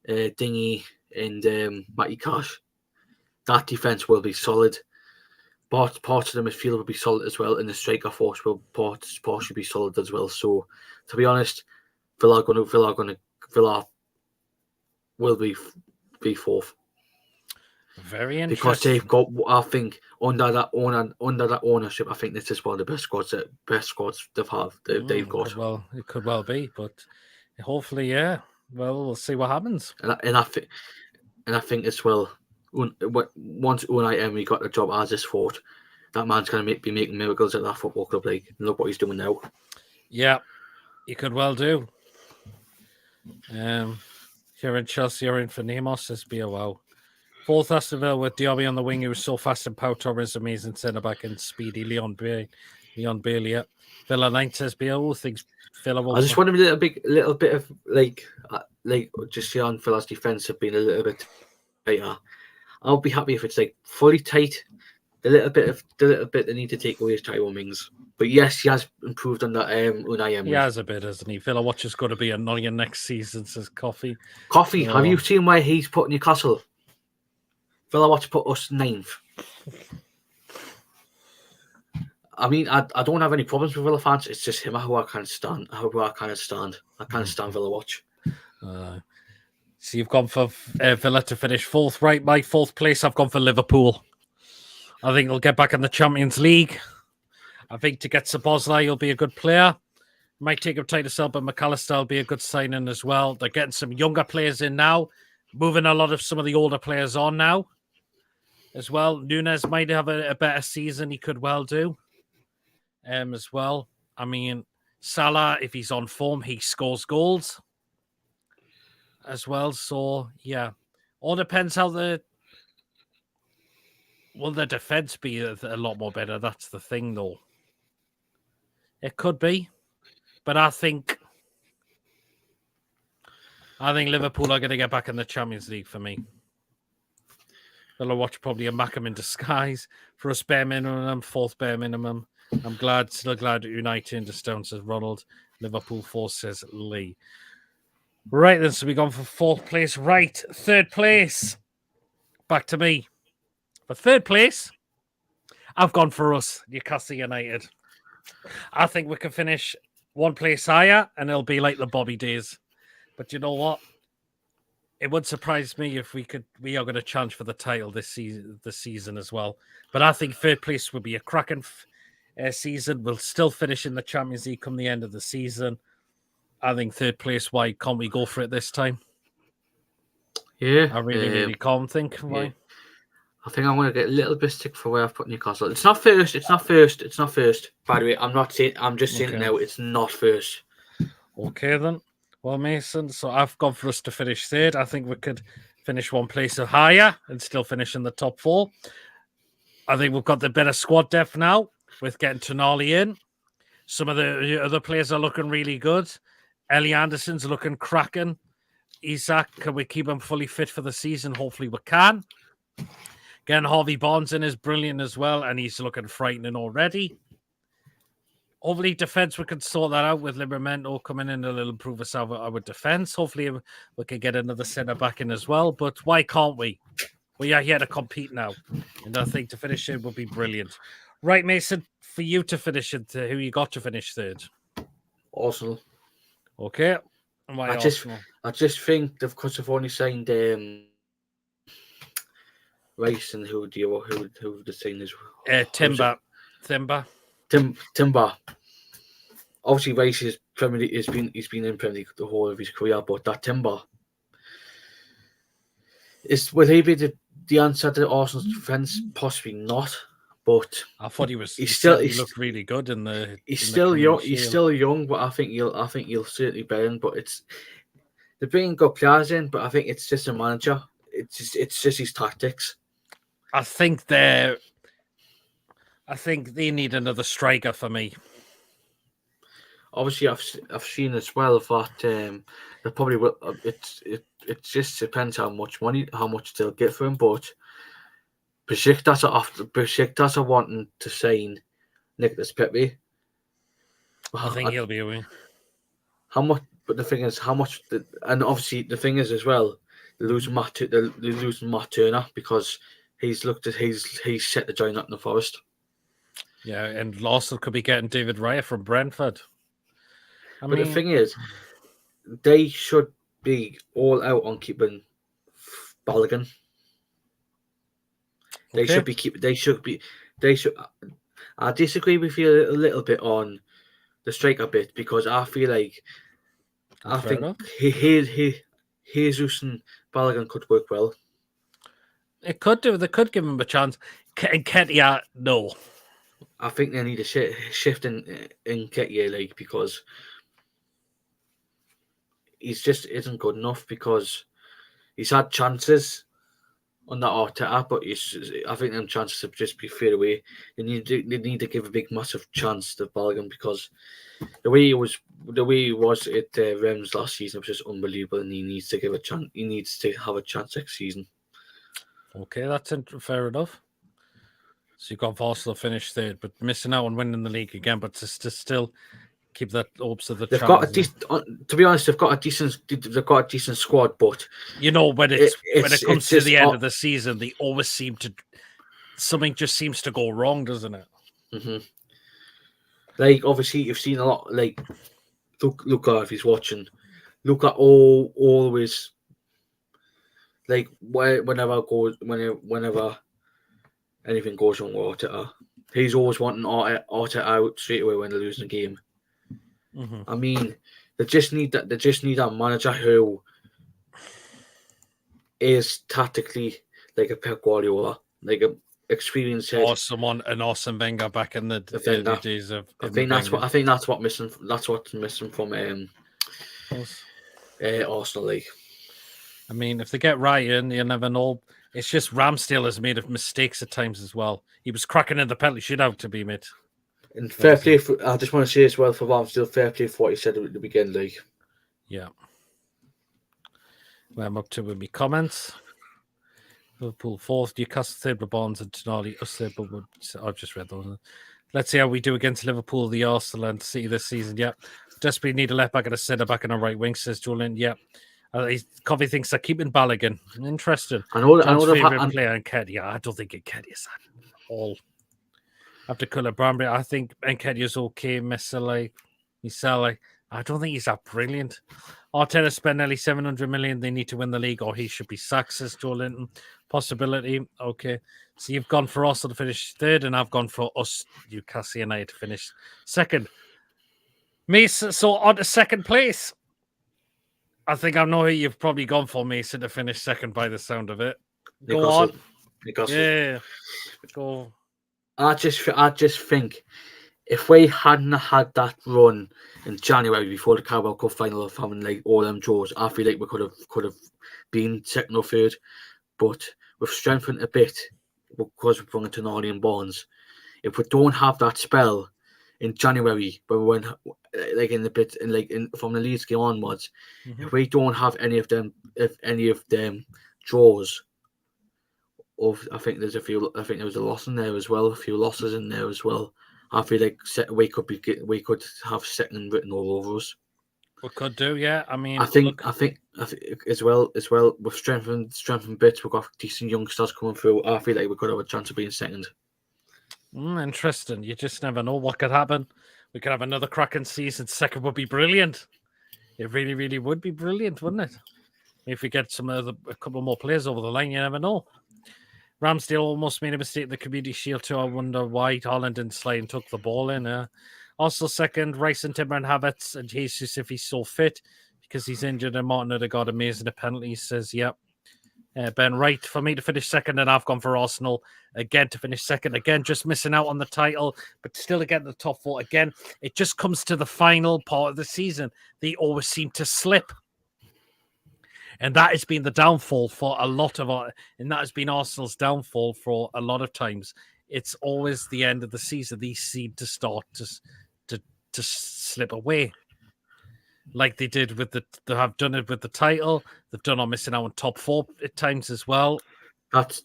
Dingy, and Matty Cash. That defense will be solid. Part of the midfield will be solid as well, and the striker force will partially be solid as well. So, to be honest, Villa will be fourth. Very interesting. Because they've got, I think, under that ownership, I think this is one of the best squads they've got. It could well be, but hopefully, yeah. Well, we'll see what happens. And I think as well, once Unai Emery got the job as his fourth, that man's going to be making miracles at that football club. Like, look what he's doing now. Yeah, he could well do. Here in Chelsea, you're in for Nemos. This be a wow. Fourth, Aston Villa with Diaby on the wing. He was so fast, and Pau Torres, amazing centre back, and speedy Leon Bailey. Yeah. Villa 9th says BO thinks Villa. I just want a little bit of like just see on Villa's defence have been a little bit striker. I'll be happy if it's like fully tight. The little bit they need to take away is Tyrone Mings. But yes, he has improved on that Unai He Emery. has a bit, hasn't he? Villa Watch is going to be annoying next season, says Coffee. Coffee, So... have you seen where he's put Newcastle? Villa Watch put us 9th. I mean, I don't have any problems with Villa fans. It's just him who I can't stand. I can't stand Villa Watch. So you've gone for Villa to finish 4th, right? My 4th place, I've gone for Liverpool. I think they'll get back in the Champions League. I think to get Szoboszlai, he'll be a good player. Might take him time to sell, but McAllister will be a good signing as well. They're getting some younger players in now, moving a lot of some of the older players on now as well. Nunes might have a better season. He could well do as well. I mean, Salah, if he's on form, he scores goals as well. So, yeah. All depends how will the defense be a lot more better? That's the thing, though. It could be. But I think Liverpool are going to get back in the Champions League for me. They'll watch probably a Mackham in disguise for us bare minimum, 4th bare minimum. I'm still glad United in Stone, says Ronald. Liverpool 4, says Lee. Right then, so we've gone for 4th place. Right, 3rd place. Back to me. For 3rd place, I've gone for us, Newcastle United. I think we can finish 1 place higher, and it'll be like the Bobby days. But you know what? It would surprise me if we are going to challenge for the title this season as well. But I think 3rd place would be a cracking season. We'll still finish in the Champions League come the end of the season. I think 3rd place. Why can't we go for it this time? Yeah, I really can't think why. Yeah. I think I'm going to get a little bit stick for where I've put Newcastle. It's not first. By the way, I'm just saying it now. It's not first. Okay then. Well, Mason, so I've gone for us to finish 3rd. I think we could finish 1 place higher and still finish in the top 4. I think we've got the better squad depth now with getting Tonali in. Some of the other players are looking really good. Ellie Anderson's looking cracking. Isak, can we keep him fully fit for the season? Hopefully we can. Getting Harvey Barnes in is brilliant as well, and he's looking frightening already. Hopefully, defense, we can sort that out with Livramento coming in. It'll improve us our defense. Hopefully, we can get another centre back in as well. But why can't we? We are here to compete now. And I think to finish it would be brilliant. Right, Mason, for you to finish it, who you got to finish 3rd? Arsenal. Okay. And why Arsenal? I just think because they've only signed Rice and who the thing is? Timber. Timber. Obviously, Rice is he's been in Premier League the whole of his career, but that Timber will he be the answer to Arsenal's defence? Possibly not. But I thought he looked really good in the. He's still young. He's still young, but I think he'll certainly bear in. But they're bringing good players in, but I think it's just a manager. It's just his tactics. I think they need another striker for me. Obviously, I've seen as well that they probably will. It just depends how much they'll get for him. But Besiktas are wanting to sign Nicolas Pepe. I think he'll be away. How much? But the thing is, how much? And obviously, the thing is as well, they're losing Matt Turner because he's set to join Nottingham Forest. Yeah, and Lawson could be getting David Raya from Brentford. But the thing is, they should be all out on keeping Balogun. They should be. I disagree with you a little bit on the striker bit because I feel like Jesus and Balogun could work well. It could do. They could give him a chance. Nketiah, no. I think they need a shift in Nketiah because he's just isn't good enough because he's had chances on that Arteta, but I think them chances have just been fade away. They need to give a big, massive chance to Balogun because the way he was at Reims last season was just unbelievable, and he needs to give a chance. He needs to have a chance next season. Okay, that's fair enough. So you've got Arsenal finish third, but missing out on winning the league again, but to still keep that hopes of the They've got a Champions decent. To be honest, they've got a decent squad, but when it comes to just the end of the season, they always seem to something just seems to go wrong, doesn't it? Mm-hmm. Like obviously, you've seen a lot. Like look if he's watching. Look at always like whenever anything goes wrong with Arteta, he's always wanting Arteta out straight away when they're losing a game. Mm-hmm. I mean, they just need that. They just need that manager who is tactically like a Pep Guardiola, like a experienced head. Or someone an Arsene Wenger back in the Defender. days of. I think that's what's missing. That's what's missing from Arsenal League. I mean, if they get Ryan, you never know. It's just Ramsdale has made mistakes at times as well. He was cracking in the penalty shootout to be made. And fair play. I just want to say as well for Ramsdale, fair play for what he said at the beginning, like. Yeah. Where I'm up to with my comments. Liverpool fourth, Newcastle third with Barnes and Tonali. Us third, but I've just read those. Let's see how we do against Liverpool, the Arsenal, and City this season. Yep. Desperately need a left back and a centre back and a right wing, says Julian. Yep. Coffee thinks they're keeping Balogun. Interesting. I know favorite player, Nketiah. I don't think Nketiah's at all. After Colour Brambury, I think Nketiah's okay. Misali, I don't think he's that brilliant. Arteta spent nearly 700 million. They need to win the league, or he should be sacked, says Joe Linton. Possibility. Okay. So you've gone for Arsenal to finish third, and I've gone for us, Newcastle United, to finish second. Mason, so on to second place. I think I know who you've probably gone for, Mason, to finish second by the sound of it. Go on. Newcastle. Yeah. Go. I just think if we hadn't had that run in January before the Carabao Cup final of having like all them draws, I feel like we could have been second or third. But we've strengthened a bit because we've brought in Tonali and Barnes. If we don't have that spell in January, but when like from the Leeds game onwards, if we don't have any of them draws, I think there was a loss in there as well, a few losses in there as well. I feel like we could have second written all over us. We could do, yeah. I mean, I think as well we've strengthened bits. We've got decent youngsters coming through. I feel like we could have a chance of being second. Interesting. You just never know what could happen. We could have another cracking season. Second would be brilliant. It really, really would be brilliant, wouldn't it? If we get a couple more players over the line, you never know. Ramsdale almost made a mistake in the Community Shield too. I wonder why Holland didn't slide and took the ball in. Also second, Rice and Timber and Havertz and Jesus if he's so fit because he's injured, and Martin Odegaard amazing at penalties, says, yep. Ben Wright, for me to finish second, and I've gone for Arsenal again to finish second. Again, just missing out on the title, but still again the top four. Again, it just comes to the final part of the season. They always seem to slip. And that has been the downfall for a lot of and that has been Arsenal's downfall for a lot of times. It's always the end of the season. These seem to start to slip away. Like they did they have done it with the title. They've done on missing out on top four at times as well. That's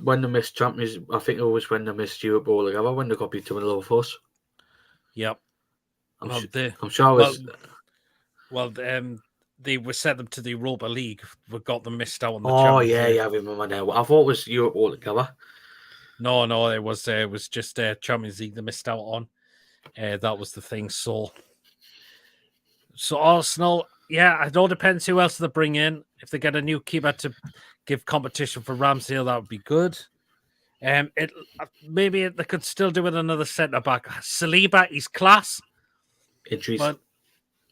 when they missed Champions. I think it was when they missed Europe all together when they got beat to an low force. Yep. I'm sure it was. They were set them to the Europa League. We got them missed out on the. Yeah, I remember now. I thought it was Europe all together. No, it was just Champions League they missed out on. That was the thing. So Arsenal, yeah, it all depends who else they bring in. If they get a new keeper to give competition for Ramsdale, that would be good. Maybe they could still do with another centre back. Saliba, he's class. Injuries. But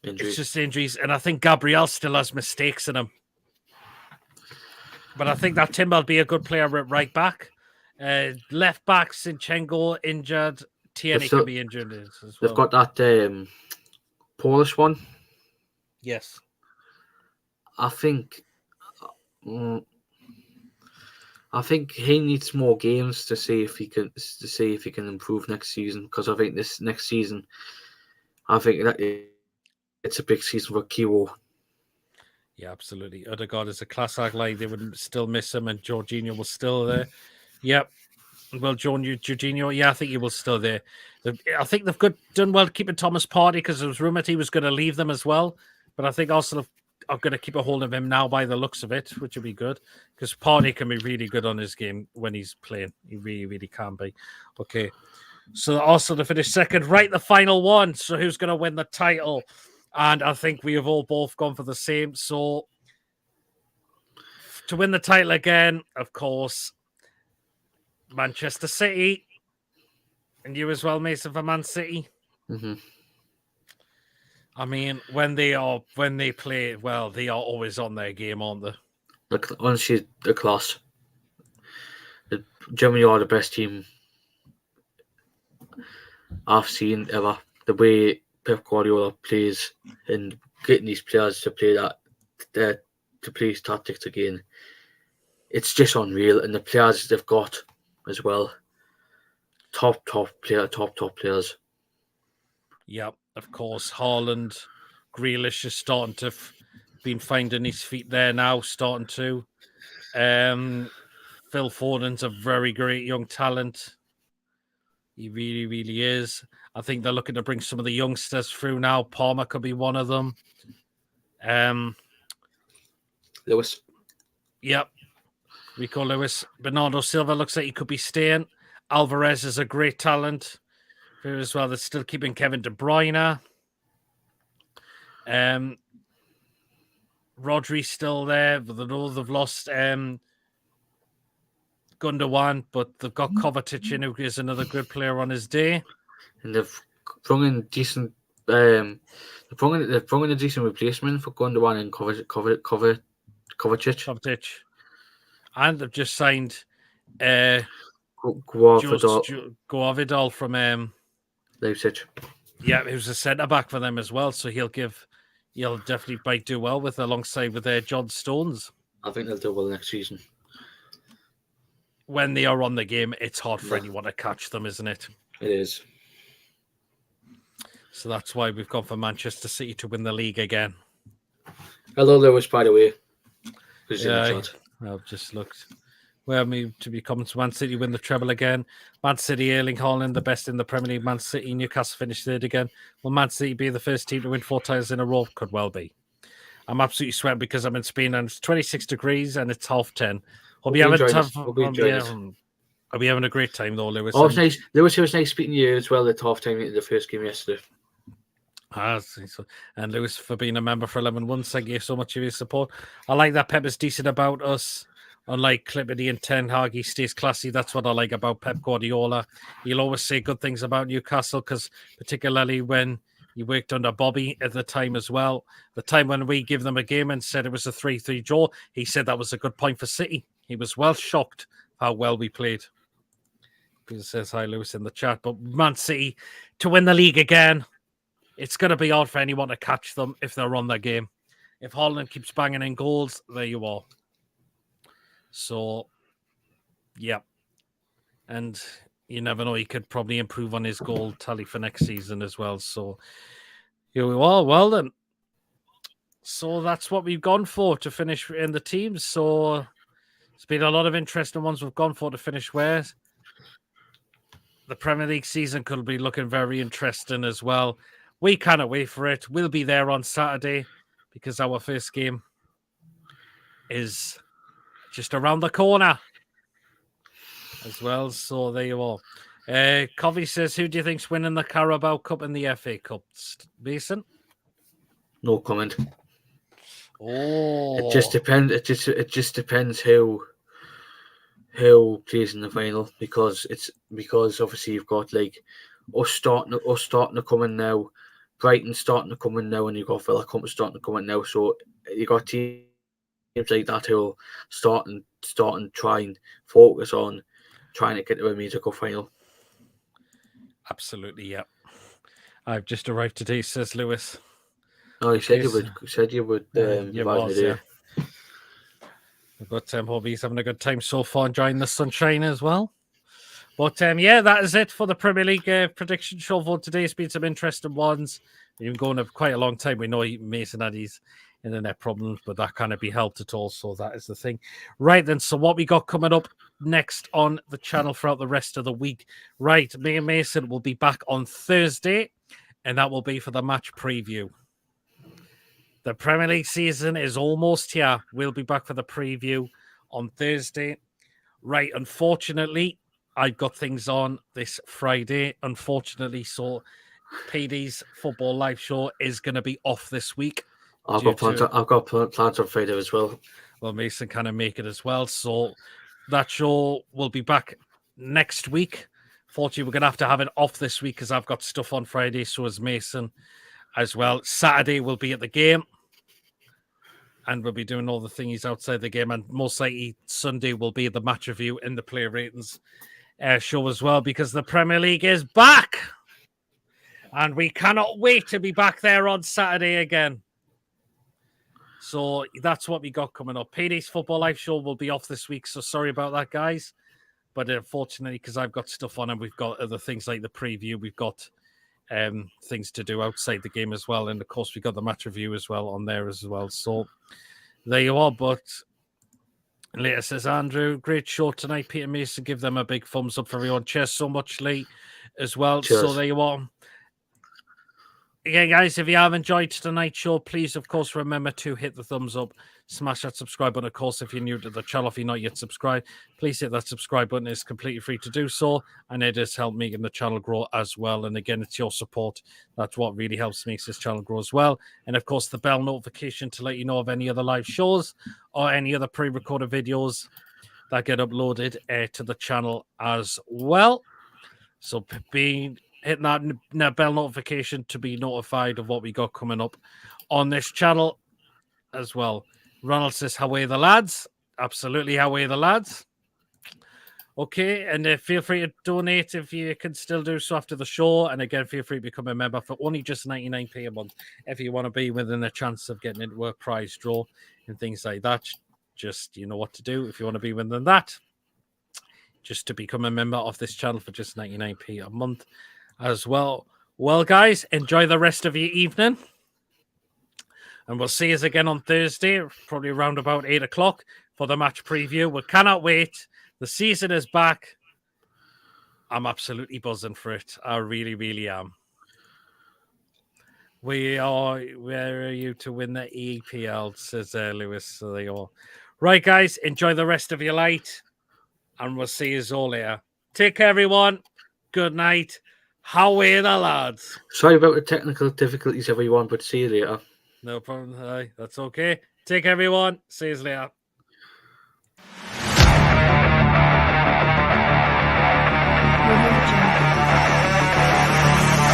it's just injuries, and I think Gabriel still has mistakes in him. But I think that Timber will be a good player at right back. Left back, Sinchenko injured. Tierney could be injured as well. They've got that Polish one. Yes. I think he needs more games to see if he can improve next season, because I think this next season, I think that it's a big season for Kiwo. Yeah, absolutely. Odegaard is a class act. Like they would still miss him, and Jorginho was still there. Yep. Well, Jorginho, yeah, I think he was still there. I think they've done well keeping Thomas Partey because it was rumored he was going to leave them as well. But I think Arsenal are going to keep a hold of him now by the looks of it, which will be good because Partey can be really good on his game when he's playing. He really, really can be. Okay. So Arsenal to finish second, right? The final one. So who's going to win the title? And I think we have all both gone for the same. So to win the title again, of course, Manchester City. And you as well, Mason, for Man City. Mm-hmm. I mean, when they play well, they are always on their game, aren't they? Honestly, the class. Germany are the best team I've seen ever. The way Pep Guardiola plays and getting these players to play to play his tactics again, it's just unreal. And the players they've got as well, top players. Yep, of course. Haaland, Grealish is starting to been finding his feet there now, starting to. Phil Foden's a very great young talent. He really, really is. I think they're looking to bring some of the youngsters through now. Palmer could be one of them. Lewis. Yep. Rico Lewis. Bernardo Silva looks like he could be staying. Alvarez is a great talent as well. They're still keeping Kevin De Bruyne. Rodri's still there, but they know they've lost Gundogan, but they've got Kovacic in, who is another good player on his day. And they've brought in decent. They've brought in a decent replacement for Gundogan and Kovacic. And they've just signed Guavidal from Leipzig. Yeah, who's a centre back for them as well. So he'll definitely do well alongside with John Stones. I think they'll do well next season. When they are on the game, it's hard for anyone to catch them, isn't it? It is. So that's why we've gone for Manchester City to win the league again. Hello, Lewis, by the way. Yeah, I've just looked. Well, to become Man City win the treble again. Man City, Erling Haaland, the best in the Premier League. Man City, Newcastle finished third again. Will Man City be the first team to win 4 titles in a row? Could well be. I'm absolutely sweating because I'm in Spain and it's 26 degrees and it's 10:30. I'll be having a great time though, Lewis. Oh, it's nice. Lewis, it was nice speaking to you as well at half-time in the first game yesterday. And Lewis, for being a member for 11 months, thank you so much for your support. I like that Pep is decent about us. Unlike Clippity and Ten Hag, he stays classy. That's what I like about Pep Guardiola. He'll always say good things about Newcastle, because particularly when he worked under Bobby at the time as well. The time when we give them a game and said it was a 3-3 draw, he said that was a good point for City. He was well shocked how well we played. Peter says hi, Lewis, in the chat. But Man City to win the league again, it's going to be hard for anyone to catch them if they're on their game. If Haaland keeps banging in goals, there you are. So, yeah. And you never know, he could probably improve on his goal tally for next season as well. So, here we are. Well, then. So, that's what we've gone for to finish in the teams. So, it's been a lot of interesting ones we've gone for to finish where. The Premier League season could be looking very interesting as well. We cannot wait for it. We'll be there on Saturday because our first game is just around the corner as well. So there you are. Covey says, who do you think's winning the Carabao Cup and the FA Cup? Mason? No comment. Oh, it just depends. It just depends who plays in the final, because obviously you've got like us starting to come in now, Brighton starting to come in now, and you've got Villa starting to come in now. So you got teams like that who'll start and try and focus on trying to get to a musical final. Absolutely, yeah. I've just arrived today, says Lewis. No, you said you would. Yeah. But hope he's having a good time so far, enjoying the sunshine as well. But yeah, that is it for the Premier League prediction show for today. It's been some interesting ones. We've been going quite a long time. We know Mason had his internet problems, but that can't be helped at all. So that is the thing. Right then, so what we got coming up next on the channel throughout the rest of the week. Right, me and Mason will be back on Thursday, and that will be for the match preview. The Premier League season is almost here. We'll be back for the preview on Thursday. Right, unfortunately, I've got things on this Friday. Unfortunately, so PD's Football Live Show is going to be off this week. I've got plans on Friday as well. Well, Mason can't make it as well. So that show will be back next week. Fortunately, we're going to have it off this week because I've got stuff on Friday. So is Mason as well. Saturday we'll be at the game. And we'll be doing all the thingies outside the game. And most likely Sunday will be the match review and the player ratings show as well, because the Premier League is back. And we cannot wait to be back there on Saturday again. So that's what we got coming up. PD's Football Live Show will be off this week. So sorry about that, guys. But unfortunately, because I've got stuff on and we've got other things like the preview, we've got things to do outside the game as well. And of course, we got the match review as well on there as well. So there you are. But later says Andrew, great show tonight. Peter Mason, give them a big thumbs up for everyone. Cheers so much, Lee, as well. Cheers. So there you are. Again, guys, if you have enjoyed tonight's show, please, of course, remember to hit the thumbs up, smash that subscribe button. Of course, if you're new to the channel, if you're not yet subscribed, please hit that subscribe button. It's completely free to do so, and it has helped me and the channel grow as well. And again, it's your support. That's what really helps make this channel grow as well. And of course, the bell notification to let you know of any other live shows or any other pre-recorded videos that get uploaded to the channel as well. So hitting that bell notification to be notified of what we got coming up on this channel as well. Ronald says, how are the lads? Absolutely, how are the lads? Okay, and feel free to donate if you can still do so after the show. And again, feel free to become a member for only just 99p a month if you want to be within a chance of getting into a prize draw and things like that. Just, you know what to do if you want to be within that. Just to become a member of this channel for just 99p a month as well. Well, guys, enjoy the rest of your evening. And we'll see us again on Thursday, probably around about 8 o'clock for the match preview. We cannot wait. The season is back. I'm absolutely buzzing for it. I really, really am. Where are you to win the EPL, says Lewis. So they all. Right, guys, enjoy the rest of your night. And we'll see you all later. Take care, everyone. Good night. How are the lads? Sorry about the technical difficulties, everyone, but see you later. No problem. That's okay. Take care, everyone. See you later.